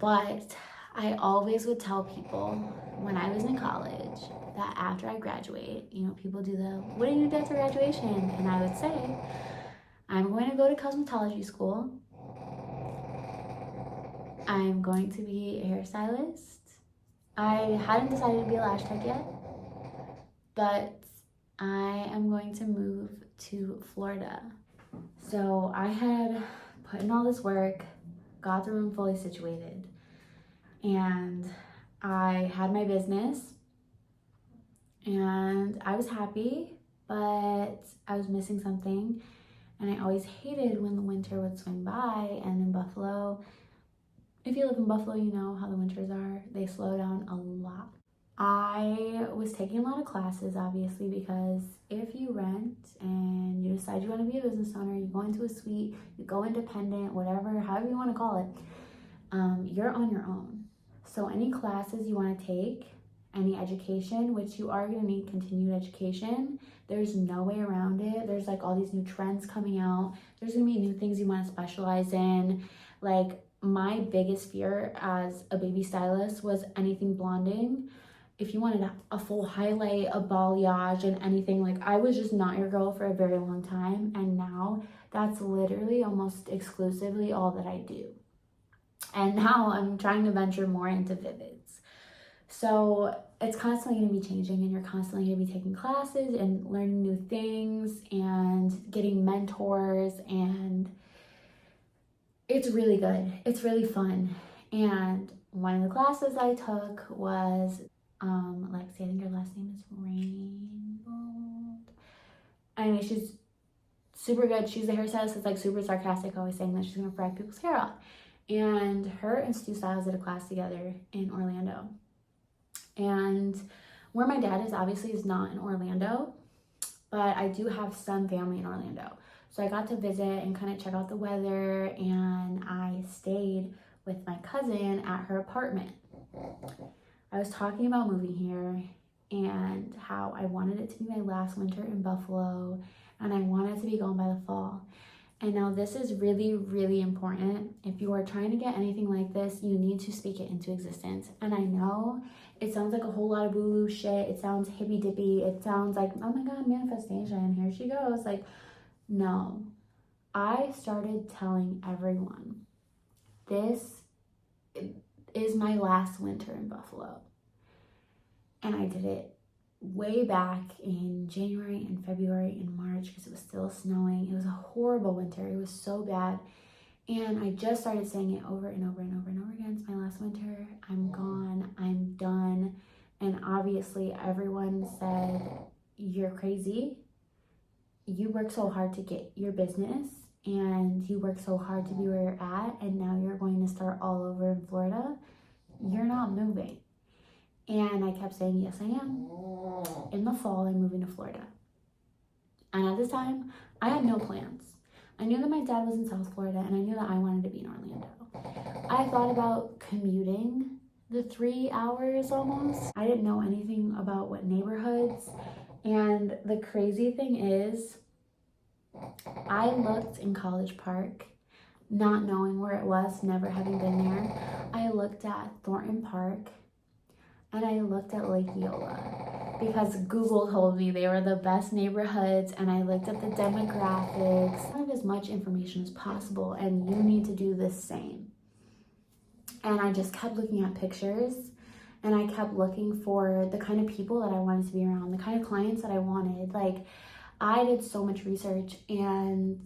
But I always would tell people when I was in college that after I graduate, you know, people do the, what do you do after graduation? And I would say, I'm going to go to cosmetology school. I'm going to be a hairstylist. I hadn't decided to be a lash tech yet, but I am going to move to Florida. So I had put in all this work, got the room fully situated, and I had my business, and I was happy, but I was missing something, and I always hated when the winter would swing by. And in Buffalo, if you live in Buffalo, you know how the winters are. They slow down a lot. I was taking a lot of classes, obviously, because if you rent and you decide you want to be a business owner, you go into a suite, you go independent, whatever, however you want to call it, you're on your own. So any classes you want to take, any education, which you are going to need continued education, there's no way around it. There's like all these new trends coming out. There's going to be new things you want to specialize in. Like my biggest fear as a baby stylist was anything blonding. If you wanted a full highlight, a balayage, and anything, like I was just not your girl for a very long time. And now that's literally almost exclusively all that I do. And now I'm trying to venture more into vivids. So it's constantly going to be changing, and you're constantly going to be taking classes and learning new things and getting mentors, and it's really good. It's really fun. And one of the classes I took was Lexi, I think her last name is Rainbow. Anyway, she's super good. She's a hairstylist that's like super sarcastic, always saying that she's gonna fry people's hair off. And her and Stu Styles did a class together in Orlando. And where my dad is obviously is not in Orlando, but I do have some family in Orlando. So I got to visit and kind of check out the weather, and I stayed with my cousin at her apartment. I was talking about moving here and how I wanted it to be my last winter in Buffalo, and I wanted to be gone by the fall. And now this is really, really important. If you are trying to get anything like this, you need to speak it into existence. And I know it sounds like a whole lot of boo-boo shit. It sounds hippy-dippy. It sounds like, oh my God, manifestation, here she goes. Like, no. I started telling everyone, this is my last winter in Buffalo. And I did it way back in January and February and March because it was still snowing. It was a horrible winter. It was so bad. And I just started saying it over and over and over and over again. It's my last winter. I'm gone. I'm done. And obviously everyone said, you're crazy. You work so hard to get your business, and you work so hard to be where you're at, and now you're going to start all over in Florida. You're not moving. And I kept saying, yes, I am. In the fall, I'm moving to Florida. And at this time, I had no plans. I knew that my dad was in South Florida, and I knew that I wanted to be in Orlando. I thought about commuting the 3 hours almost. I didn't know anything about what neighborhoods. And the crazy thing is, I looked in College Park, not knowing where it was, never having been there. I looked at Thornton Park, and I looked at Lake Eola, because Google told me they were the best neighborhoods, and I looked up the demographics, kind of as much information as possible, and you need to do the same. And I just kept looking at pictures, and I kept looking for the kind of people that I wanted to be around, the kind of clients that I wanted. Like, I did so much research, and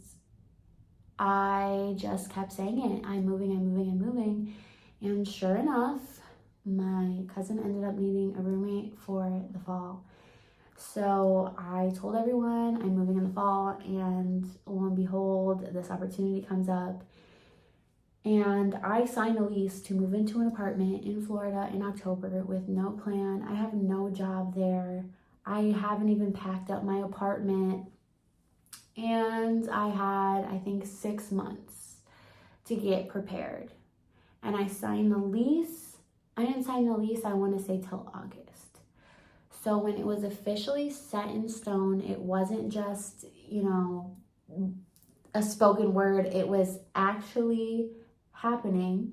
I just kept saying it. I'm moving, I'm moving, I'm moving. And sure enough, my cousin ended up needing a roommate for the fall. So I told everyone I'm moving in the fall, and lo and behold, this opportunity comes up. And I signed a lease to move into an apartment in Florida in October with no plan. I have no job there. I haven't even packed up my apartment. And I had, I think, 6 months to get prepared. And I signed the lease. I didn't sign the lease, I want to say, till August. So when it was officially set in stone, it wasn't just, a spoken word. It was actually happening.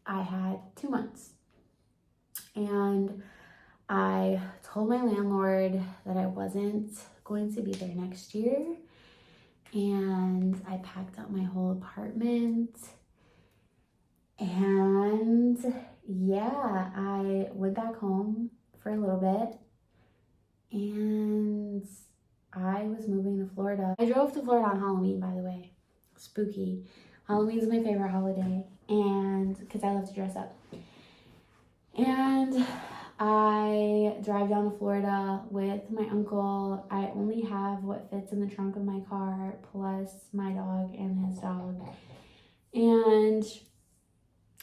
I had 2 months. And I told my landlord that I wasn't going to be there next year. And I packed up my whole apartment. And yeah, I went back home for a little bit. And I was moving to Florida. I drove to Florida on Halloween, by the way. Spooky. Halloween's my favorite holiday, and because I love to dress up. And I drive down to Florida with my uncle. I only have what fits in the trunk of my car, plus my dog and his dog. And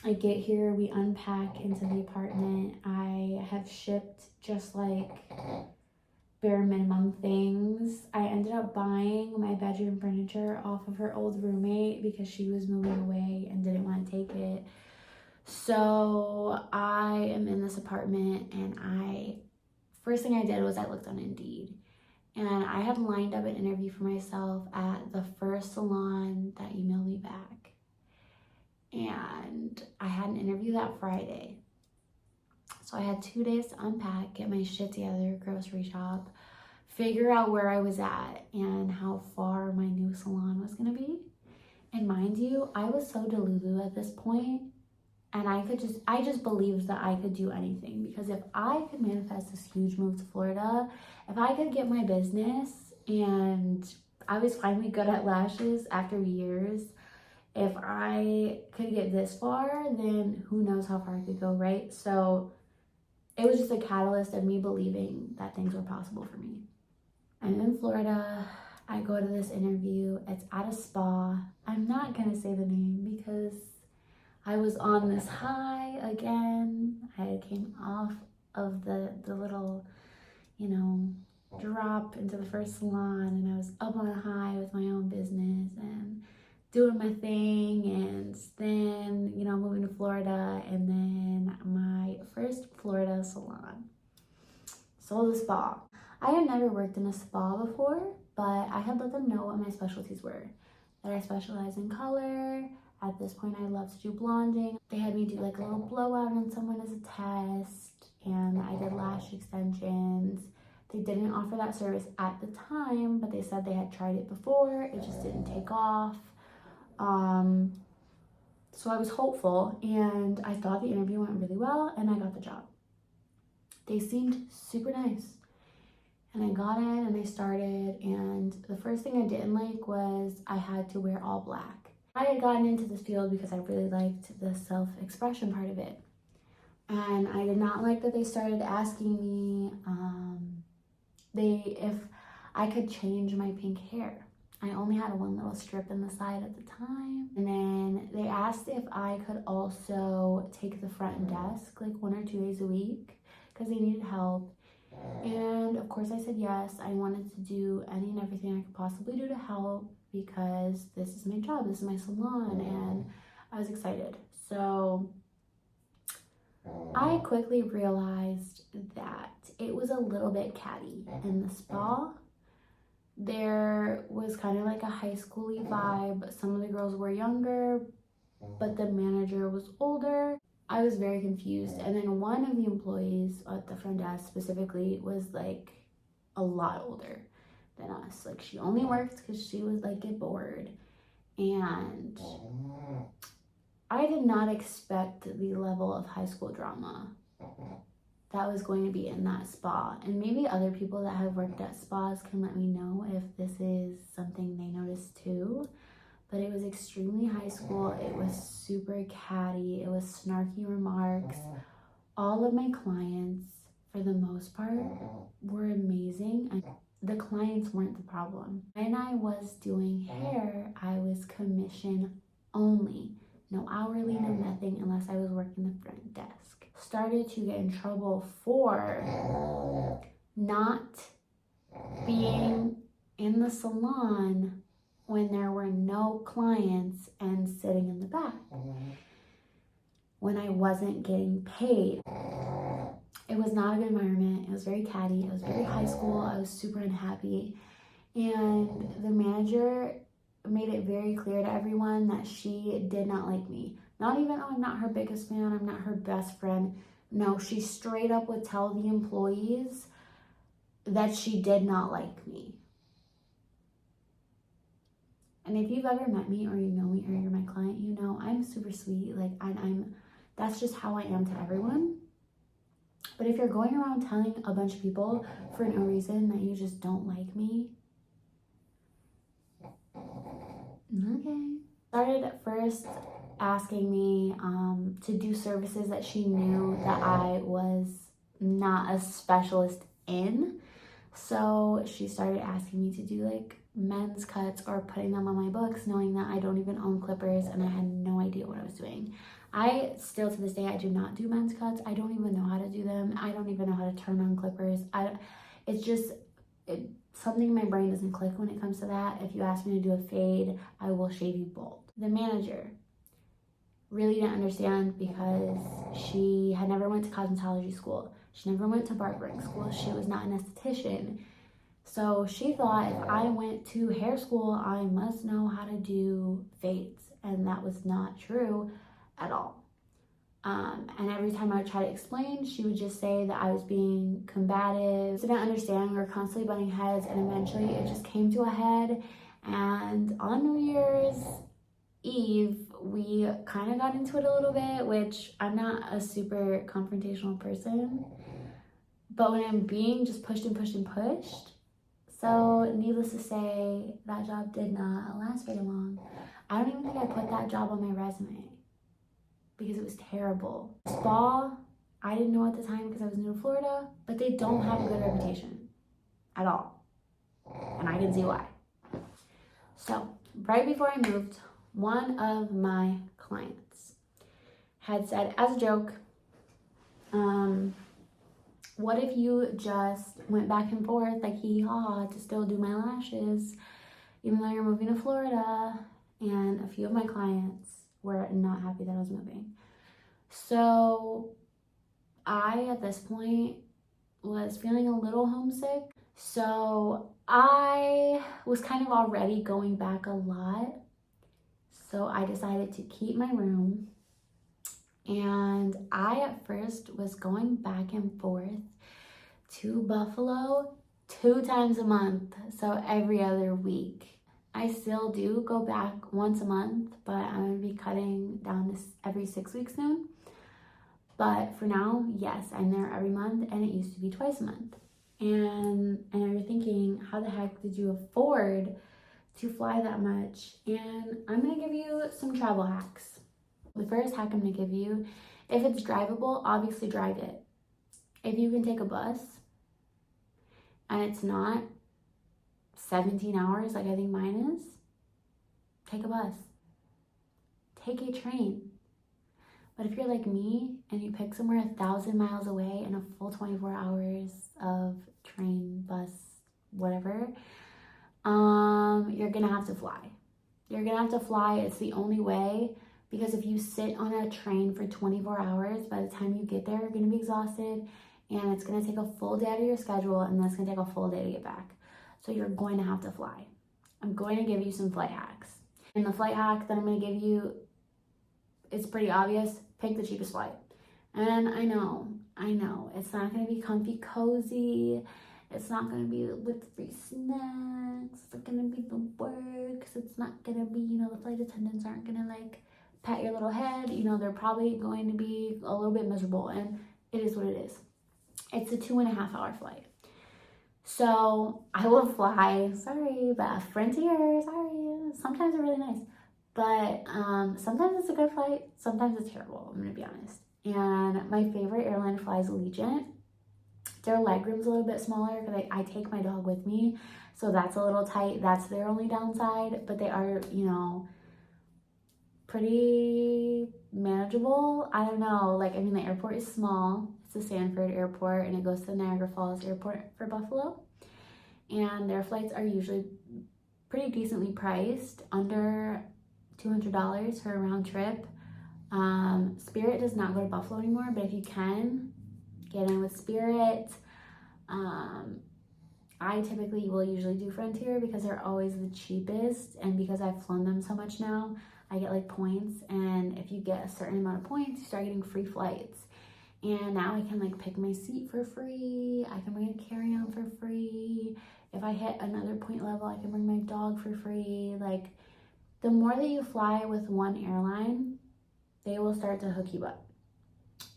I get here, we unpack into the apartment. I have shipped just like bare minimum things. I ended up buying my bedroom furniture off of her old roommate because she was moving away and didn't want to take it. So I am in this apartment, and first thing I did was I looked on Indeed, and I had lined up an interview for myself at the first salon that emailed me back. And I had an interview that Friday. So I had 2 days to unpack, get my shit together, grocery shop, figure out where I was at and how far my new salon was gonna be. And mind you, I was so delulu at this point, and I just believed that I could do anything, because if I could manifest this huge move to Florida, if I could get my business, and I was finally good at lashes after years, if I could get this far, then who knows how far I could go, right? So it was just a catalyst of me believing that things were possible for me. I'm in Florida. I go to this interview. It's at a spa. I'm not gonna say the name because I was on this high again. I came off of the little, drop into the first salon, and I was up on a high with my own business and doing my thing, and then, moving to Florida, and then my first Florida salon. Sold a spa. I had never worked in a spa before, but I had let them know what my specialties were. That I specialize in color. At this point, I love to do blonding. They had me do like a little blowout on someone as a test, and I did lash extensions. They didn't offer that service at the time, but they said they had tried it before. It just didn't take off. So I was hopeful, and I thought the interview went really well, and I got the job. They seemed super nice, and I got in and I started, and the first thing I didn't like was I had to wear all black. I had gotten into this field because I really liked the self-expression part of it, and I did not like that they started asking me if I could change my pink hair. I only had one little strip in the side at the time. And then they asked if I could also take the front desk like 1 or 2 days a week because they needed help. And of course I said yes. I wanted to do any and everything I could possibly do to help because this is my job, this is my salon, and I was excited. So I quickly realized that it was a little bit catty in the spa. There was kind of like a high school-y vibe. Some of the girls were younger, but the manager was older. I was very confused. And then one of the employees at the front desk specifically was like a lot older than us. Like she only worked because she was like get bored. And I did not expect the level of high school drama that was going to be in that spa. And maybe other people that have worked at spas can let me know if this is something they noticed too. But it was extremely high school. It was super catty. It was snarky remarks. All of my clients, for the most part, were amazing. And the clients weren't the problem. When I was doing hair, I was commission only. No hourly, no nothing, unless I was working the front desk. Started to get in trouble for not being in the salon when there were no clients and sitting in the back. When I wasn't getting paid. It was not a good environment. It was very catty. It was very high school. I was super unhappy. And the manager made it very clear to everyone that she did not like me. Not even, oh, I'm not her biggest fan. I'm not her best friend. No, she straight up would tell the employees that she did not like me. And if you've ever met me or you know me or you're my client, you know I'm super sweet. Like I'm that's just how I am to everyone. But if you're going around telling a bunch of people for no reason that you just don't like me, okay. Started at first asking me to do services that she knew that I was not a specialist in. So she started asking me to do like men's cuts or putting them on my books, knowing that I don't even own clippers and I had no idea what I was doing. I still to this day, I do not do men's cuts. I don't even know how to do them. I don't even know how to turn on clippers. Something in my brain doesn't click when it comes to that. If you ask me to do a fade, I will shave you bald. The manager really didn't understand because she had never went to cosmetology school. She never went to barbering school. She was not an esthetician. So she thought if I went to hair school, I must know how to do fades. And that was not true at all. And every time I would try to explain, she would just say that I was being combative. Didn't understand. We were constantly butting heads, and eventually it just came to a head. And on New Year's Eve, we kind of got into it a little bit, which I'm not a super confrontational person. But when I'm being just pushed and pushed and pushed, so needless to say, that job did not last very long. I don't even think I put that job on my resume because it was terrible. Spa, I didn't know at the time because I was new to Florida, but they don't have a good reputation at all. And I can see why. So right before I moved, one of my clients had said as a joke, what if you just went back and forth like hee haw to still do my lashes even though you're moving to Florida? And a few of my clients were not happy that I was moving. So I, at this point, was feeling a little homesick. So I was kind of already going back a lot. So I decided to keep my room. And I, at first, was going back and forth to Buffalo 2 times a month. So every other week. I still do go back once a month, but I'm going to be cutting down this every 6 weeks soon. But for now, yes, I'm there every month, and it used to be twice a month. And you're thinking, how the heck did you afford to fly that much? And I'm going to give you some travel hacks. The first hack I'm going to give you, if it's drivable, obviously drive it. If you can take a bus, and it's not 17 hours like I think mine is, take a bus. Take a train. But if you're like me and you pick somewhere 1,000 miles away and a full 24 hours of train, bus, whatever, you're gonna have to fly. You're gonna have to fly. It's the only way, because if you sit on a train for 24 hours, by the time you get there, you're gonna be exhausted, and it's gonna take a full day out of your schedule, and that's gonna take a full day to get back. So you're going to have to fly. I'm going to give you some flight hacks. And the flight hack that I'm going to give you it's pretty obvious, pick the cheapest flight. And I know, it's not gonna be comfy cozy. It's not gonna be with free snacks. It's not gonna be the works. It's not gonna be, the flight attendants aren't gonna like pat your little head. They're probably going to be a little bit miserable, and it is what it is. It's a 2.5-hour flight. So I will fly, sorry, but Frontier, sorry. Sometimes they're really nice. But sometimes it's a good flight, sometimes it's terrible, I'm gonna be honest. And my favorite airline to fly is Allegiant. Their legroom's a little bit smaller because I take my dog with me, so that's a little tight. That's their only downside, but they are, pretty manageable. I don't know, the airport is small. It's the Sanford Airport, and it goes to Niagara Falls Airport for Buffalo. And their flights are usually pretty decently priced, under $200 for a round trip. Spirit does not go to Buffalo anymore, but if you can, get in with Spirit. I typically will usually do Frontier because they're always the cheapest, and because I've flown them so much now, I get points, and if you get a certain amount of points, you start getting free flights. And now I can pick my seat for free. I can bring a carry-on for free. If I hit another point level, I can bring my dog for free. The more that you fly with one airline, they will start to hook you up.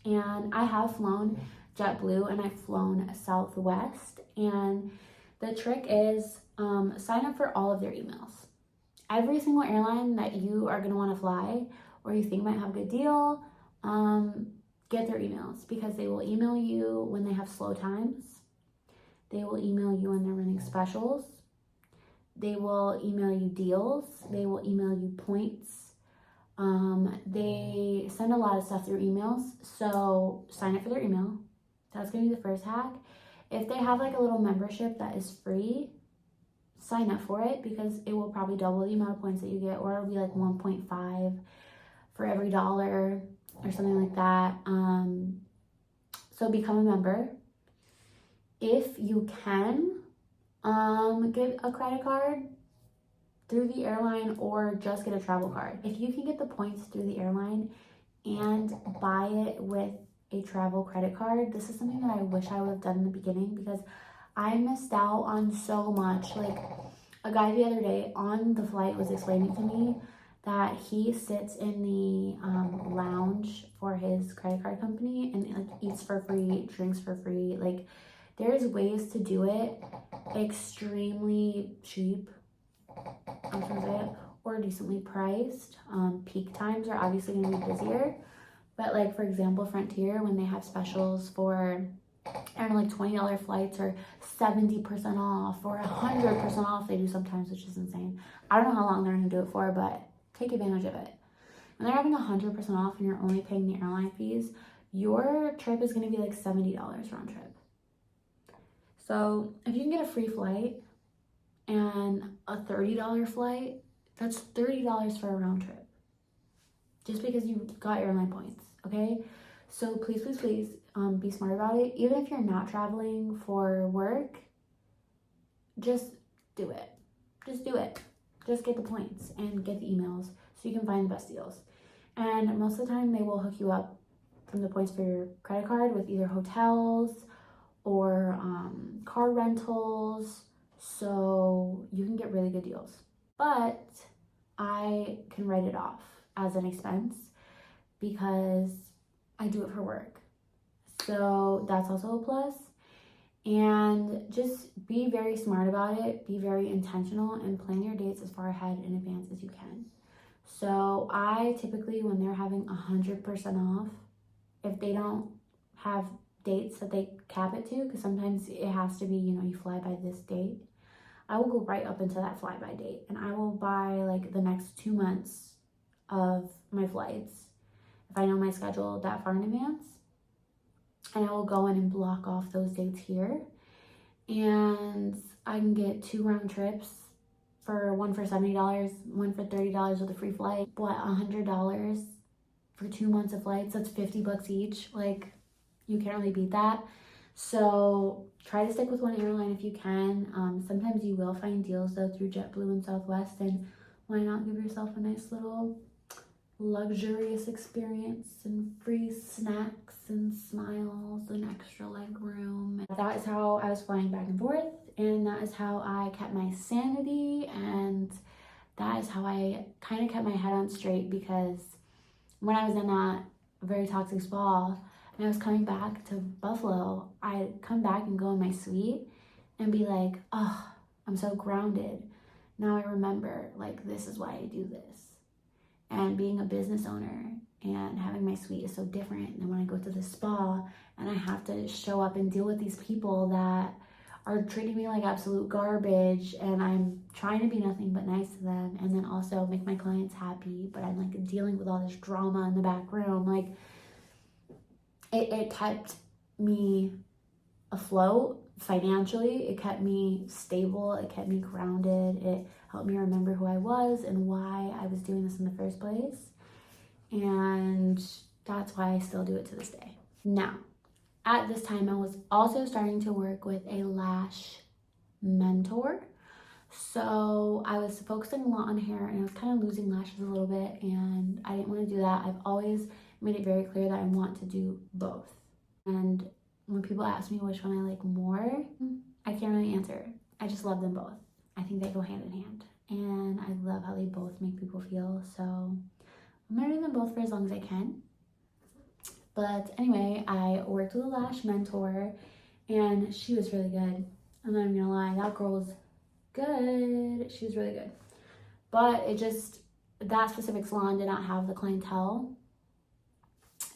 And I have flown JetBlue and I've flown Southwest. And the trick is sign up for all of their emails. Every single airline that you are going to want to fly or you think might have a good deal, get their emails, because they will email you when they have slow times. They will email you when they're running specials. They will email you deals. They will email you points. They send a lot of stuff through emails, so sign up for their email. That's going to be the first hack. If they have a little membership that is free, sign up for it, because it will probably double the amount of points that you get, or it'll be 1.5 for every dollar or something like that. So become a member. If you can, get a credit card through the airline, or just get a travel card. If you can get the points through the airline and buy it with a travel credit card, this is something that I wish I would have done in the beginning, because I missed out on so much. A guy the other day on the flight was explaining to me that he sits in the lounge for his credit card company and eats for free, drinks for free. There's ways to do it extremely cheap, I'm trying to say it, or decently priced. Peak times are obviously going to be busier, but for example, Frontier, when they have specials for, I don't know, $20 flights, or 70% off, or 100% off, they do sometimes, which is insane. I don't know how long they're going to do it for, but take advantage of it. When they're having 100% off and you're only paying the airline fees, your trip is going to be $70 round trip. So if you can get a free flight and a $30 flight, that's $30 for a round trip, just because you got airline points, okay? So please, please, please, be smart about it. Even if you're not traveling for work, just do it. Just do it. Just get the points and get the emails so you can find the best deals. And most of the time, they will hook you up from the points for your credit card with either hotels or car rentals, so you can get really good deals. But I can write it off as an expense because I do it for work. So that's also a plus. And just be very smart about it, be very intentional, and plan your dates as far ahead in advance as you can. So I typically, when they're having 100% off, if they don't have dates that they cap it to, because sometimes it has to be, you fly by this date, I will go right up into that flyby date, and I will buy the next 2 months of my flights if I know my schedule that far in advance, and I will go in and block off those dates here, and I can get 2 round trips, one for $70, one for $30 with a free flight. $100 for 2 months of flights? That's $50 each. You can't really beat that. So try to stick with one airline if you can. Sometimes you will find deals though through JetBlue and Southwest, and why not give yourself a nice little luxurious experience and free snacks and smiles and extra leg room. That is how I was flying back and forth, and that is how I kept my sanity, and that is how I kind of kept my head on straight, because when I was in that very toxic spa and I was coming back to Buffalo, I'd come back and go in my suite and be like, oh, I'm so grounded. Now I remember, like, this is why I do this. And being a business owner and having my suite is so different than when I go to the spa and I have to show up and deal with these people that are treating me like absolute garbage, and I'm trying to be nothing but nice to them, and then also make my clients happy, but I'm like dealing with all this drama in the back room. Like, it kept me afloat financially, it kept me stable, it kept me grounded, it helped me remember who I was and why I was doing this in the first place, and that's why I still do it to this day. Now, at this time, I was also starting to work with a lash mentor. So I was focusing a lot on hair, and I was kind of losing lashes a little bit, and I didn't want to do that. I've always made it very clear that I want to do both. And when people ask me which one I like more, I can't really answer. I just love them both. I think they go hand in hand, and I love how they both make people feel. So I'm gonna do them both for as long as I can. But anyway, I worked with a lash mentor, and she was really good. I'm not even gonna lie, that girl was good. She was really good. But it just, that specific salon did not have the clientele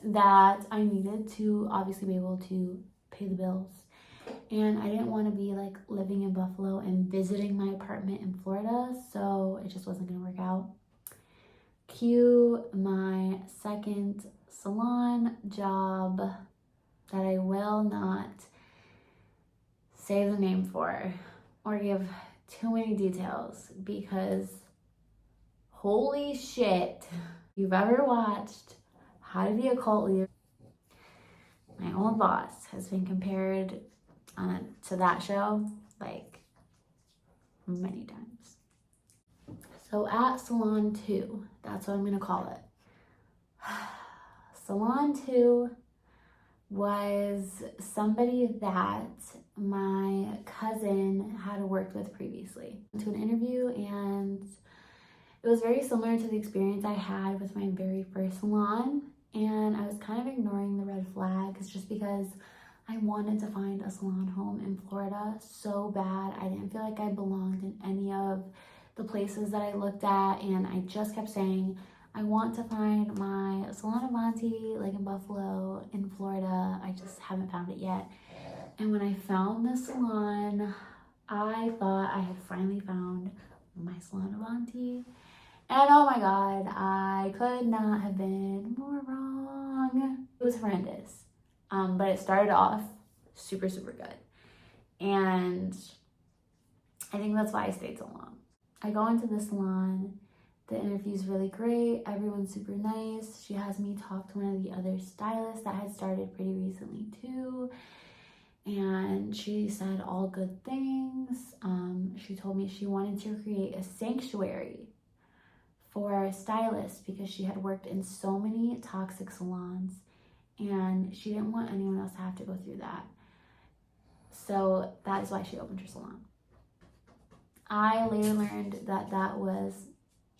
that I needed to obviously be able to pay the bills. And I didn't want to be like living in Buffalo and visiting my apartment in Florida, so it just wasn't gonna work out. Cue my second salon job that I will not say the name for or give too many details, because holy shit, if you've ever watched How to Be a Cult Leader, my old boss has been compared to that show like many times. So at Salon 2, that's what I'm gonna call it. Salon 2 was somebody that my cousin had worked with previously. To an interview, and it was very similar to the experience I had with my very first salon, and I was kind of ignoring the red flags just because I wanted to find a salon home in Florida so bad. I didn't feel like I belonged in any of the places that I looked at, and I just kept saying, I want to find my Salon Avanti, like in Buffalo, in Florida. I just haven't found it yet. And when I found this salon, I thought I had finally found my Salon Avanti. And oh my God, I could not have been more wrong. It was horrendous. But it started off super, super good. And I think that's why I stayed so long. I go into the salon. The interview's really great. Everyone's super nice. She has me talk to one of the other stylists that had started pretty recently too. And she said all good things. She told me she wanted to create a sanctuary for stylists because she had worked in so many toxic salons, and she didn't want anyone else to have to go through that. So that is why she opened her salon. I later learned that that was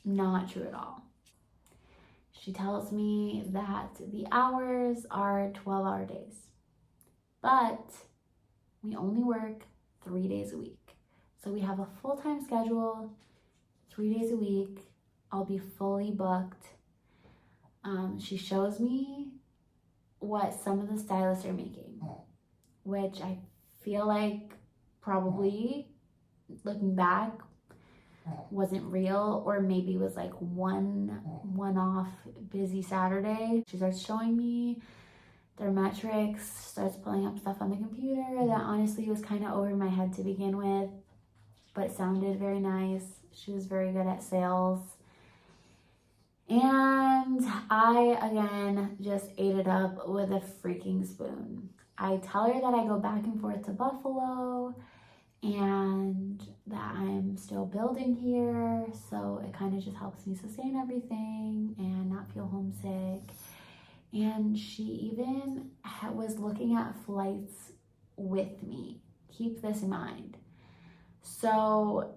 not true at all. She tells me that the hours are 12-hour days, but we only work 3 days a week. So we have a full-time schedule, 3 days a week. I'll be fully booked. She shows me what some of the stylists are making, which I feel like probably, looking back, wasn't real, or maybe was like one-off busy Saturday. She starts showing me their metrics, starts pulling up stuff on the computer that honestly was kind of over my head to begin with, but it sounded very nice. She was very good at sales. And I, again, just ate it up with a freaking spoon. I tell her that I go back and forth to Buffalo and that I'm still building here, so it kind of just helps me sustain everything and not feel And she even was looking at flights with me. Keep this in mind. So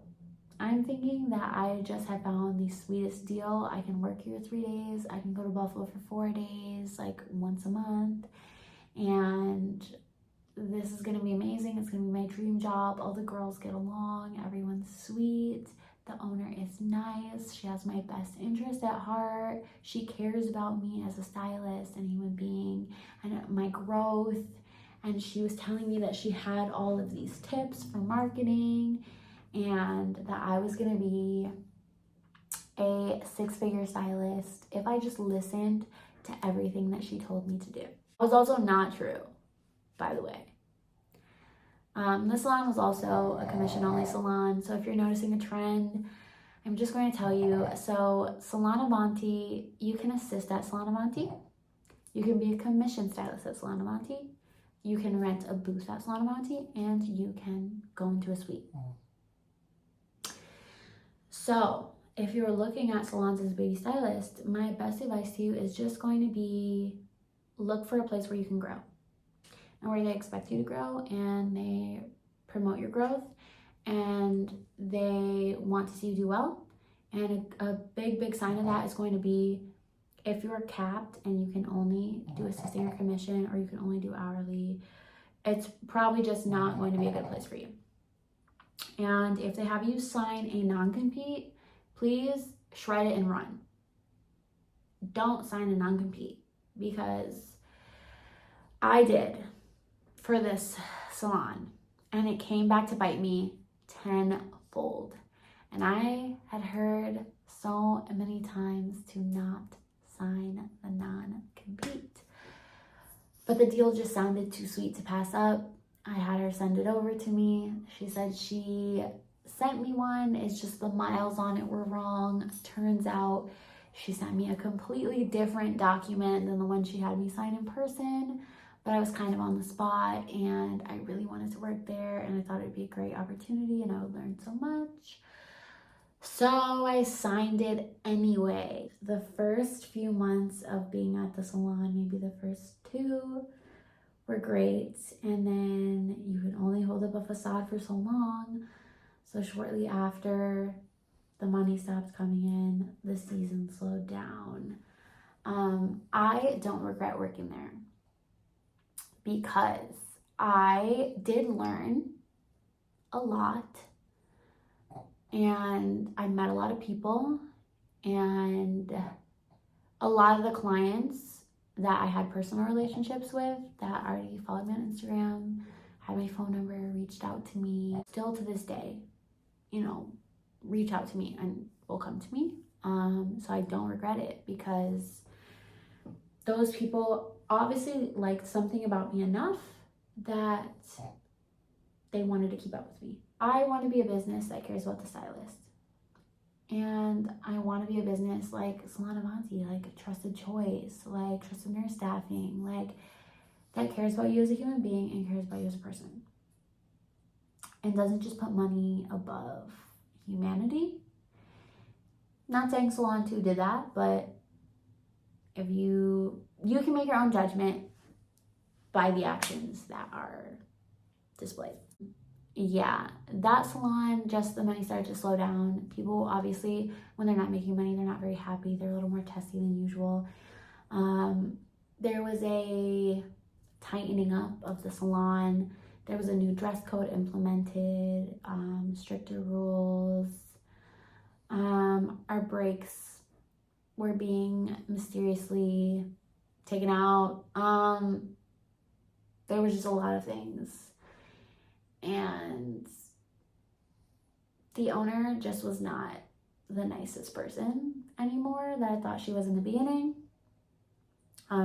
I'm thinking that I just have found the sweetest deal. I can work here 3 days. I can go to Buffalo for 4 days, like once a month. And this is gonna be amazing. It's gonna be my dream job. All the girls get along. Everyone's sweet. The owner is nice. She has my best interest at heart. She cares about me as a stylist and human being and my growth. And she was telling me that she had all of these tips for marketing and that I was gonna be a 6-figure stylist if I just listened to everything that she told me to do. It was also not true, by the way. The salon was also a commission-only salon, so if you're noticing a trend, I'm just going to tell you. So Salon Avanti, you can assist at Salon Avanti. You can be a commission stylist at Salon Avanti. You can rent a booth at Salon Avanti, and you can go into a suite. So if you're looking at salons as a baby stylist, my best advice to you is just going to be look for a place where you can grow and where they expect you to grow and they promote your growth and they want to see you do well. And a big sign of that is going to be if you're capped and you can only do a 6-figure commission or you can only do hourly, it's probably just not going to be a good place for you. And if they have you sign a non-compete, please shred it and run. Don't sign a non-compete, because I did for this salon and it came back to bite me tenfold. And I had heard so many times to not sign the non-compete, but the deal just sounded too sweet to pass up. I had her send it over to me. She said she sent me one. It's just the miles on it were wrong. Turns out she sent me a completely different document than the one she had me sign in person. But I was kind of on the spot and I really wanted to work there and I thought it'd be a great opportunity and I would learn so much. So I signed it anyway. The first few months of being at the salon, maybe the first 2, were great, and then you can only hold up a facade for so long. So shortly after the money stopped coming in, the season slowed down. I don't regret working there because I did learn a lot and I met a lot of people, and a lot of the clients that I had personal relationships with that already followed me on Instagram, had my phone number, reached out to me, still to this day, reach out to me and will come to me. So I don't regret it because those people obviously liked something about me enough that they wanted to keep up with me. I want to be a business that cares about the stylist. And I want to be a business like Salon Avanti, like Trusted Choice, like Trusted Nurse Staffing, like that cares about you as a human being and cares about you as a person. And doesn't just put money above humanity. Not saying Salon 2 did that, but if you can make your own judgment by the actions that are displayed. Yeah, that salon, just the money started to slow down. People obviously, when they're not making money, they're not very happy. They're a little more testy than usual. There was a tightening up of the salon. There was a new dress code implemented, stricter rules. Our breaks were being mysteriously taken out. There was just a lot of things. And the owner just was not the nicest person anymore that I thought she was in the beginning.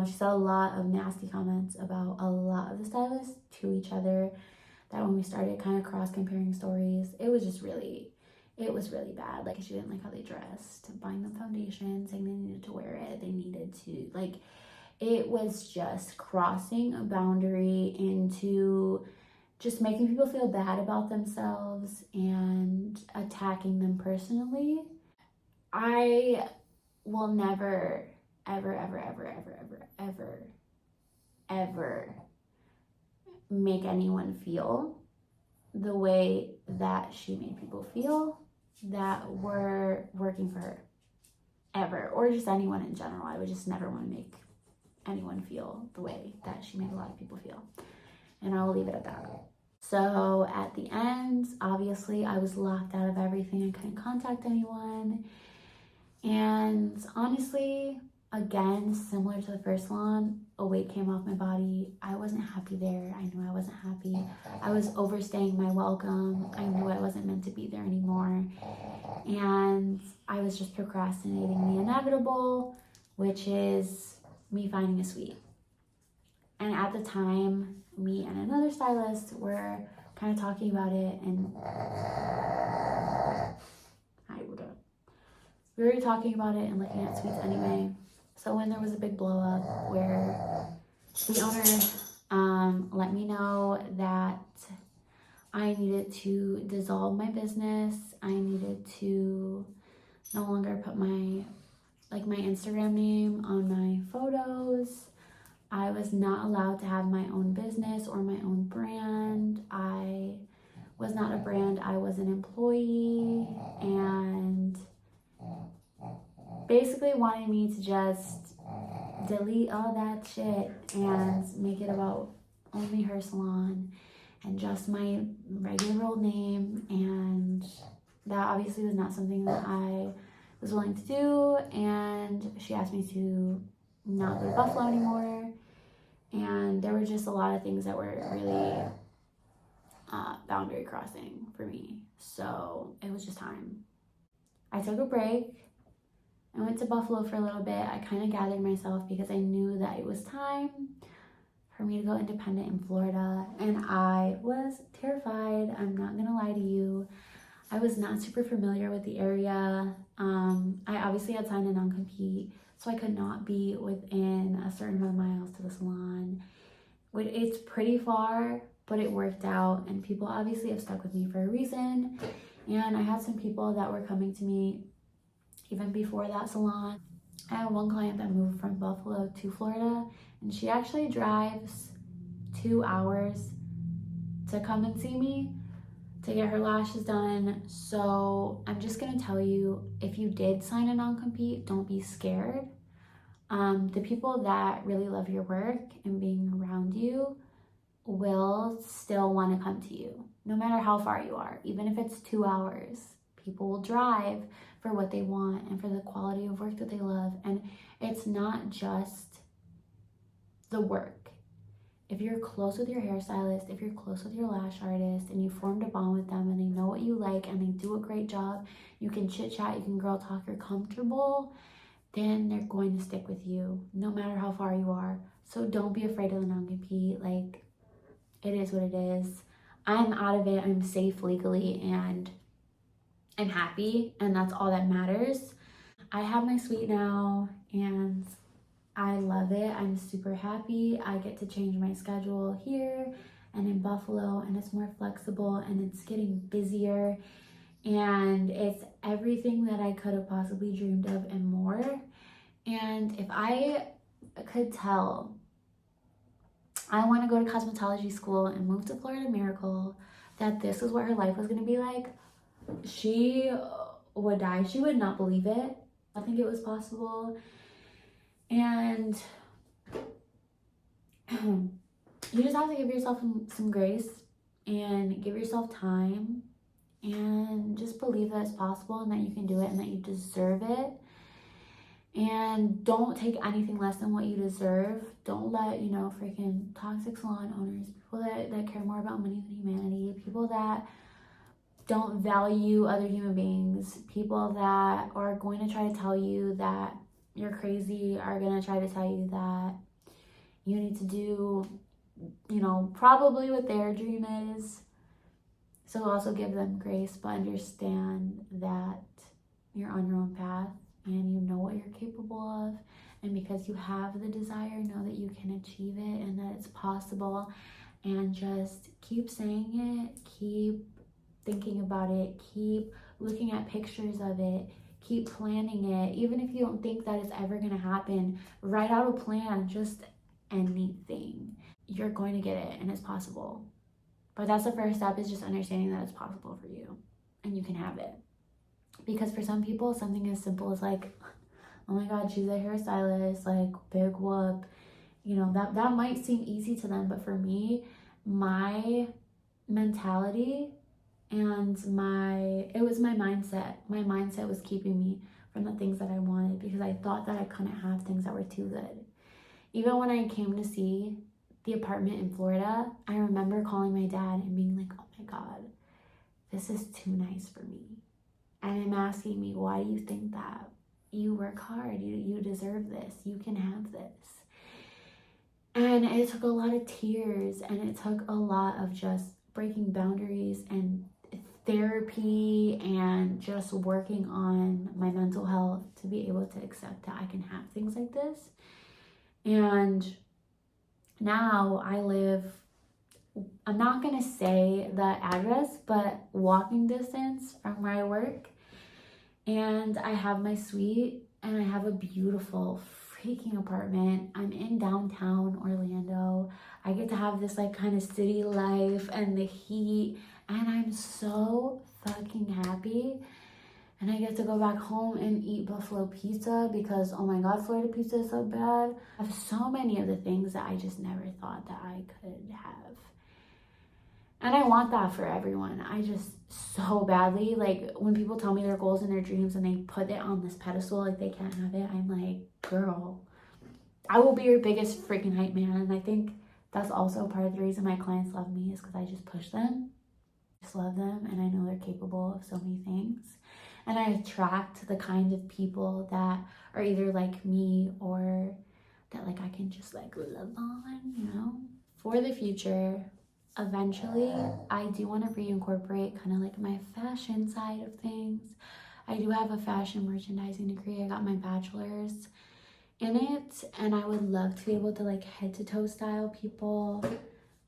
She said a lot of nasty comments about a lot of the stylists to each other, that when we started kind of cross-comparing stories, it was really bad. Like, she didn't like how they dressed, buying them foundation, saying they needed to wear it, they needed to, like, it was just crossing a boundary into just making people feel bad about themselves and attacking them personally. I will never, ever, ever, ever, ever, ever, ever, ever make anyone feel the way that she made people feel that were working for her, ever, or just anyone in general. I would just never want to make anyone feel the way that she made a lot of people feel. And I will leave it at that. So at the end, obviously, I was locked out of everything. I couldn't contact anyone. And honestly, again, similar to the first salon, a weight came off my body. I wasn't happy there. I knew I wasn't happy. I was overstaying my welcome. I knew I wasn't meant to be there anymore. And I was just procrastinating the inevitable, which is me finding a suite. And at the time, me and another stylist were kind of talking about it, and we were talking about it and looking at suites anyway. So when there was a big blow up where the owner let me know that I needed to dissolve my business, I needed to no longer put my Instagram name on my photos. I was not allowed to have my own business or my own brand. I was not a brand, I was an employee, and basically wanted me to just delete all that shit and make it about only her salon and just my regular old name. And that obviously was not something that I was willing to do. And she asked me to not go to Buffalo anymore. And there were just a lot of things that were really boundary crossing for me. So it was just time. I took a break. I went to Buffalo for a little bit. I kind of gathered myself because I knew that it was time for me to go independent in Florida. And I was terrified. I'm not going to lie to you. I was not super familiar with the area. I obviously had signed a non-compete, so I could not be within a certain amount of miles to the salon. It's pretty far, but it worked out, and people obviously have stuck with me for a reason. And I had some people that were coming to me even before that salon. I had one client that moved from Buffalo to Florida, and she actually drives 2 hours to come and see me to get her lashes done. So I'm just gonna tell you, if you did sign a non-compete, don't be scared. The people that really love your work and being around you will still want to come to you, no matter how far you are, even if it's 2 hours. People will drive for what they want and for the quality of work that they love. And it's not just the work. If you're close with your hairstylist, if you're close with your lash artist, and you formed a bond with them and they know what you like and they do a great job, you can chit chat, you can girl talk, you're comfortable, then they're going to stick with you no matter how far you are. So don't be afraid of the non-compete. Like, it is what it is. I'm out of it. I'm safe legally and I'm happy, and that's all that matters. I have my suite now and I love it. I'm super happy. I get to change my schedule here and in Buffalo, and it's more flexible and it's getting busier, and it's everything that I could have possibly dreamed of and more. And if I could tell, I want to go to cosmetology school and move to Florida Miracle, that this is what her life was going to be like, she would die. She would not believe it. I think it was possible. And you just have to give yourself some grace and give yourself time and just believe that it's possible and that you can do it and that you deserve it. And don't take anything less than what you deserve. Don't let, freaking toxic salon owners, people that care more about money than humanity, people that don't value other human beings, people that are going to try to tell you that you're crazy, are going to try to tell you that you need to do, probably what their dream is. So also give them grace, but understand that you're on your own path and you know what you're capable of. And because you have the desire, know that you can achieve it and that it's possible. And just keep saying it, keep thinking about it, keep looking at pictures of it, keep planning it. Even if you don't think that it's ever gonna happen, write out a plan, just anything. You're going to get it, and it's possible. But that's the first step, is just understanding that it's possible for you and you can have it. Because for some people, something as simple as like, oh my God, she's a hairstylist, like big whoop, you know, that might seem easy to them. But for me, my mentality and it was my mindset. My mindset was keeping me from the things that I wanted, because I thought that I couldn't have things that were too good. Even when I came to see the apartment in Florida, I remember calling my dad and being like, oh my God, this is too nice for me. And him asking me, why do you think that? You work hard, you deserve this, you can have this. And it took a lot of tears, and it took a lot of just breaking boundaries and therapy and just working on my mental health to be able to accept that I can have things like this. And now I live, I'm not gonna say the address, but walking distance from where I work. And I have my suite, and I have a beautiful freaking apartment. I'm in downtown Orlando. I get to have this like kind of city life and the heat, and I'm so fucking happy. And I get to go back home and eat buffalo pizza, because oh my God, Florida pizza is so bad. I have so many of the things that I just never thought that I could have. And I want that for everyone. I just so badly, like when people tell me their goals and their dreams and they put it on this pedestal like they can't have it, I'm like, girl, I will be your biggest freaking hype man. And I think that's also part of the reason my clients love me, is because I just push them. I just love them, and I know they're capable of so many things. And I attract the kind of people that are either like me or that like I can just like love on, you know? For the future, eventually, I do want to reincorporate kind of like my fashion side of things. I do have a fashion merchandising degree. I got my bachelor's in it, and I would love to be able to like head to toe style people.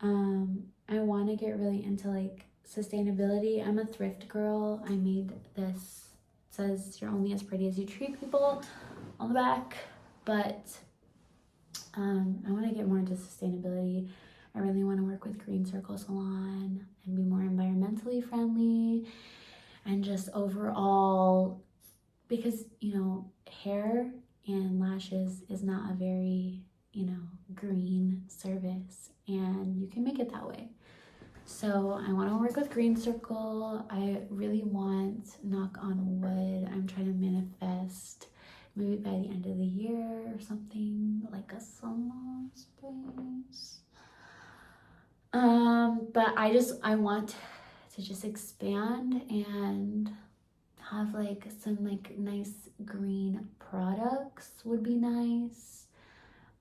I want to get really into like sustainability. I'm a thrift girl. I made this, it says you're only as pretty as you treat people on the back, but I want to get more into sustainability. I really want to work with Green Circle Salon and be more environmentally friendly, and just overall, because you know, hair and lashes is not a very, you know, green service, and you can make it that way. So I want to work with Green Circle. I really want, knock on wood, I'm trying to manifest maybe by the end of the year or something, like a salon space. But I want to just expand and have like some like nice green products would be nice.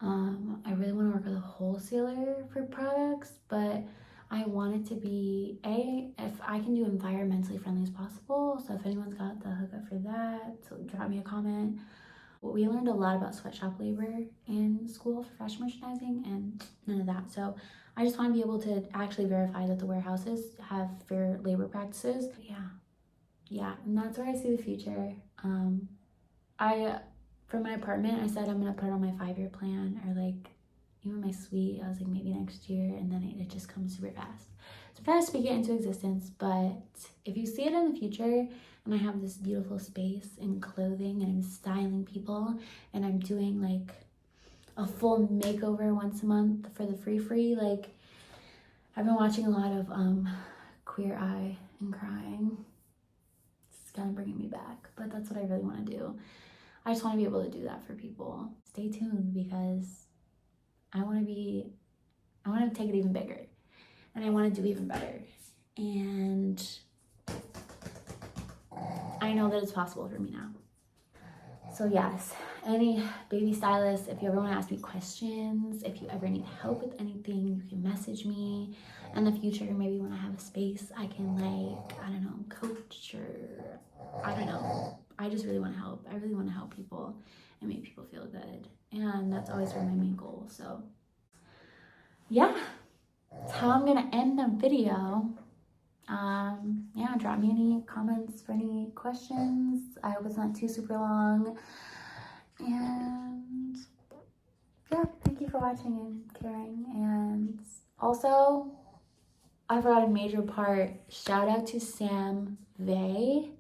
I really want to work with a wholesaler for products, but I want it to be if I can do environmentally friendly as possible. So if anyone's got the hookup for that, so drop me a comment. We learned a lot about sweatshop labor in school for fashion merchandising, and none of that. So I just want to be able to actually verify that the warehouses have fair labor practices. Yeah, and that's where I see the future. For my apartment, I said I'm gonna put it on my 5-year plan, or like even my suite. I was like maybe next year, and then it just comes super fast. So I'm trying to speak it into existence. But if you see it in the future, and I have this beautiful space and clothing, and I'm styling people, and I'm doing like a full makeover once a month for the free, like I've been watching a lot of Queer Eye and crying. It's kind of bringing me back, but that's what I really want to do. I just want to be able to do that for people. Stay tuned, because I want to take it even bigger, and I want to do even better. And I know that it's possible for me now. So yes, any baby stylists, if you ever want to ask me questions, if you ever need help with anything, you can message me. In the future, maybe when I have a space, I can like, I don't know, coach, or I don't know. I just really want to help. I really want to help people and make people feel good. And that's always been my main goal. So yeah, that's how I'm going to end the video. Yeah, drop me any comments for any questions. I hope it's not too super long. And yeah, thank you for watching and caring. And also, I forgot a major part. Shout out to Sam Vey,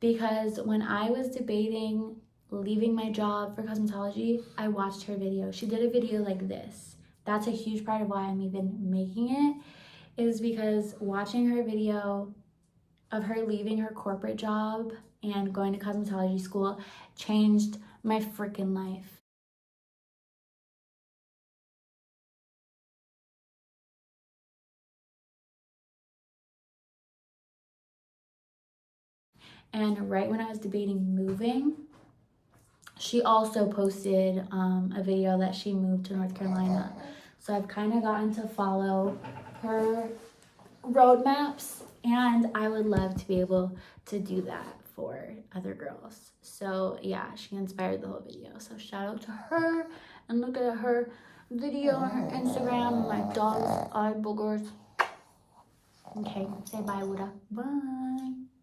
because when I was debating leaving my job for cosmetology, I watched her video. She did a video like this. That's a huge part of why I'm even making it, is because watching her video of her leaving her corporate job and going to cosmetology school changed my freaking life. And right when I was debating moving, she also posted a video that she moved to North Carolina. So I've kind of gotten to follow her roadmaps, and I would love to be able to do that for other girls. So yeah, she inspired the whole video. So shout out to her, and look at her video on her Instagram. My dog's eye boogers. Okay, say bye, Wuda. Bye.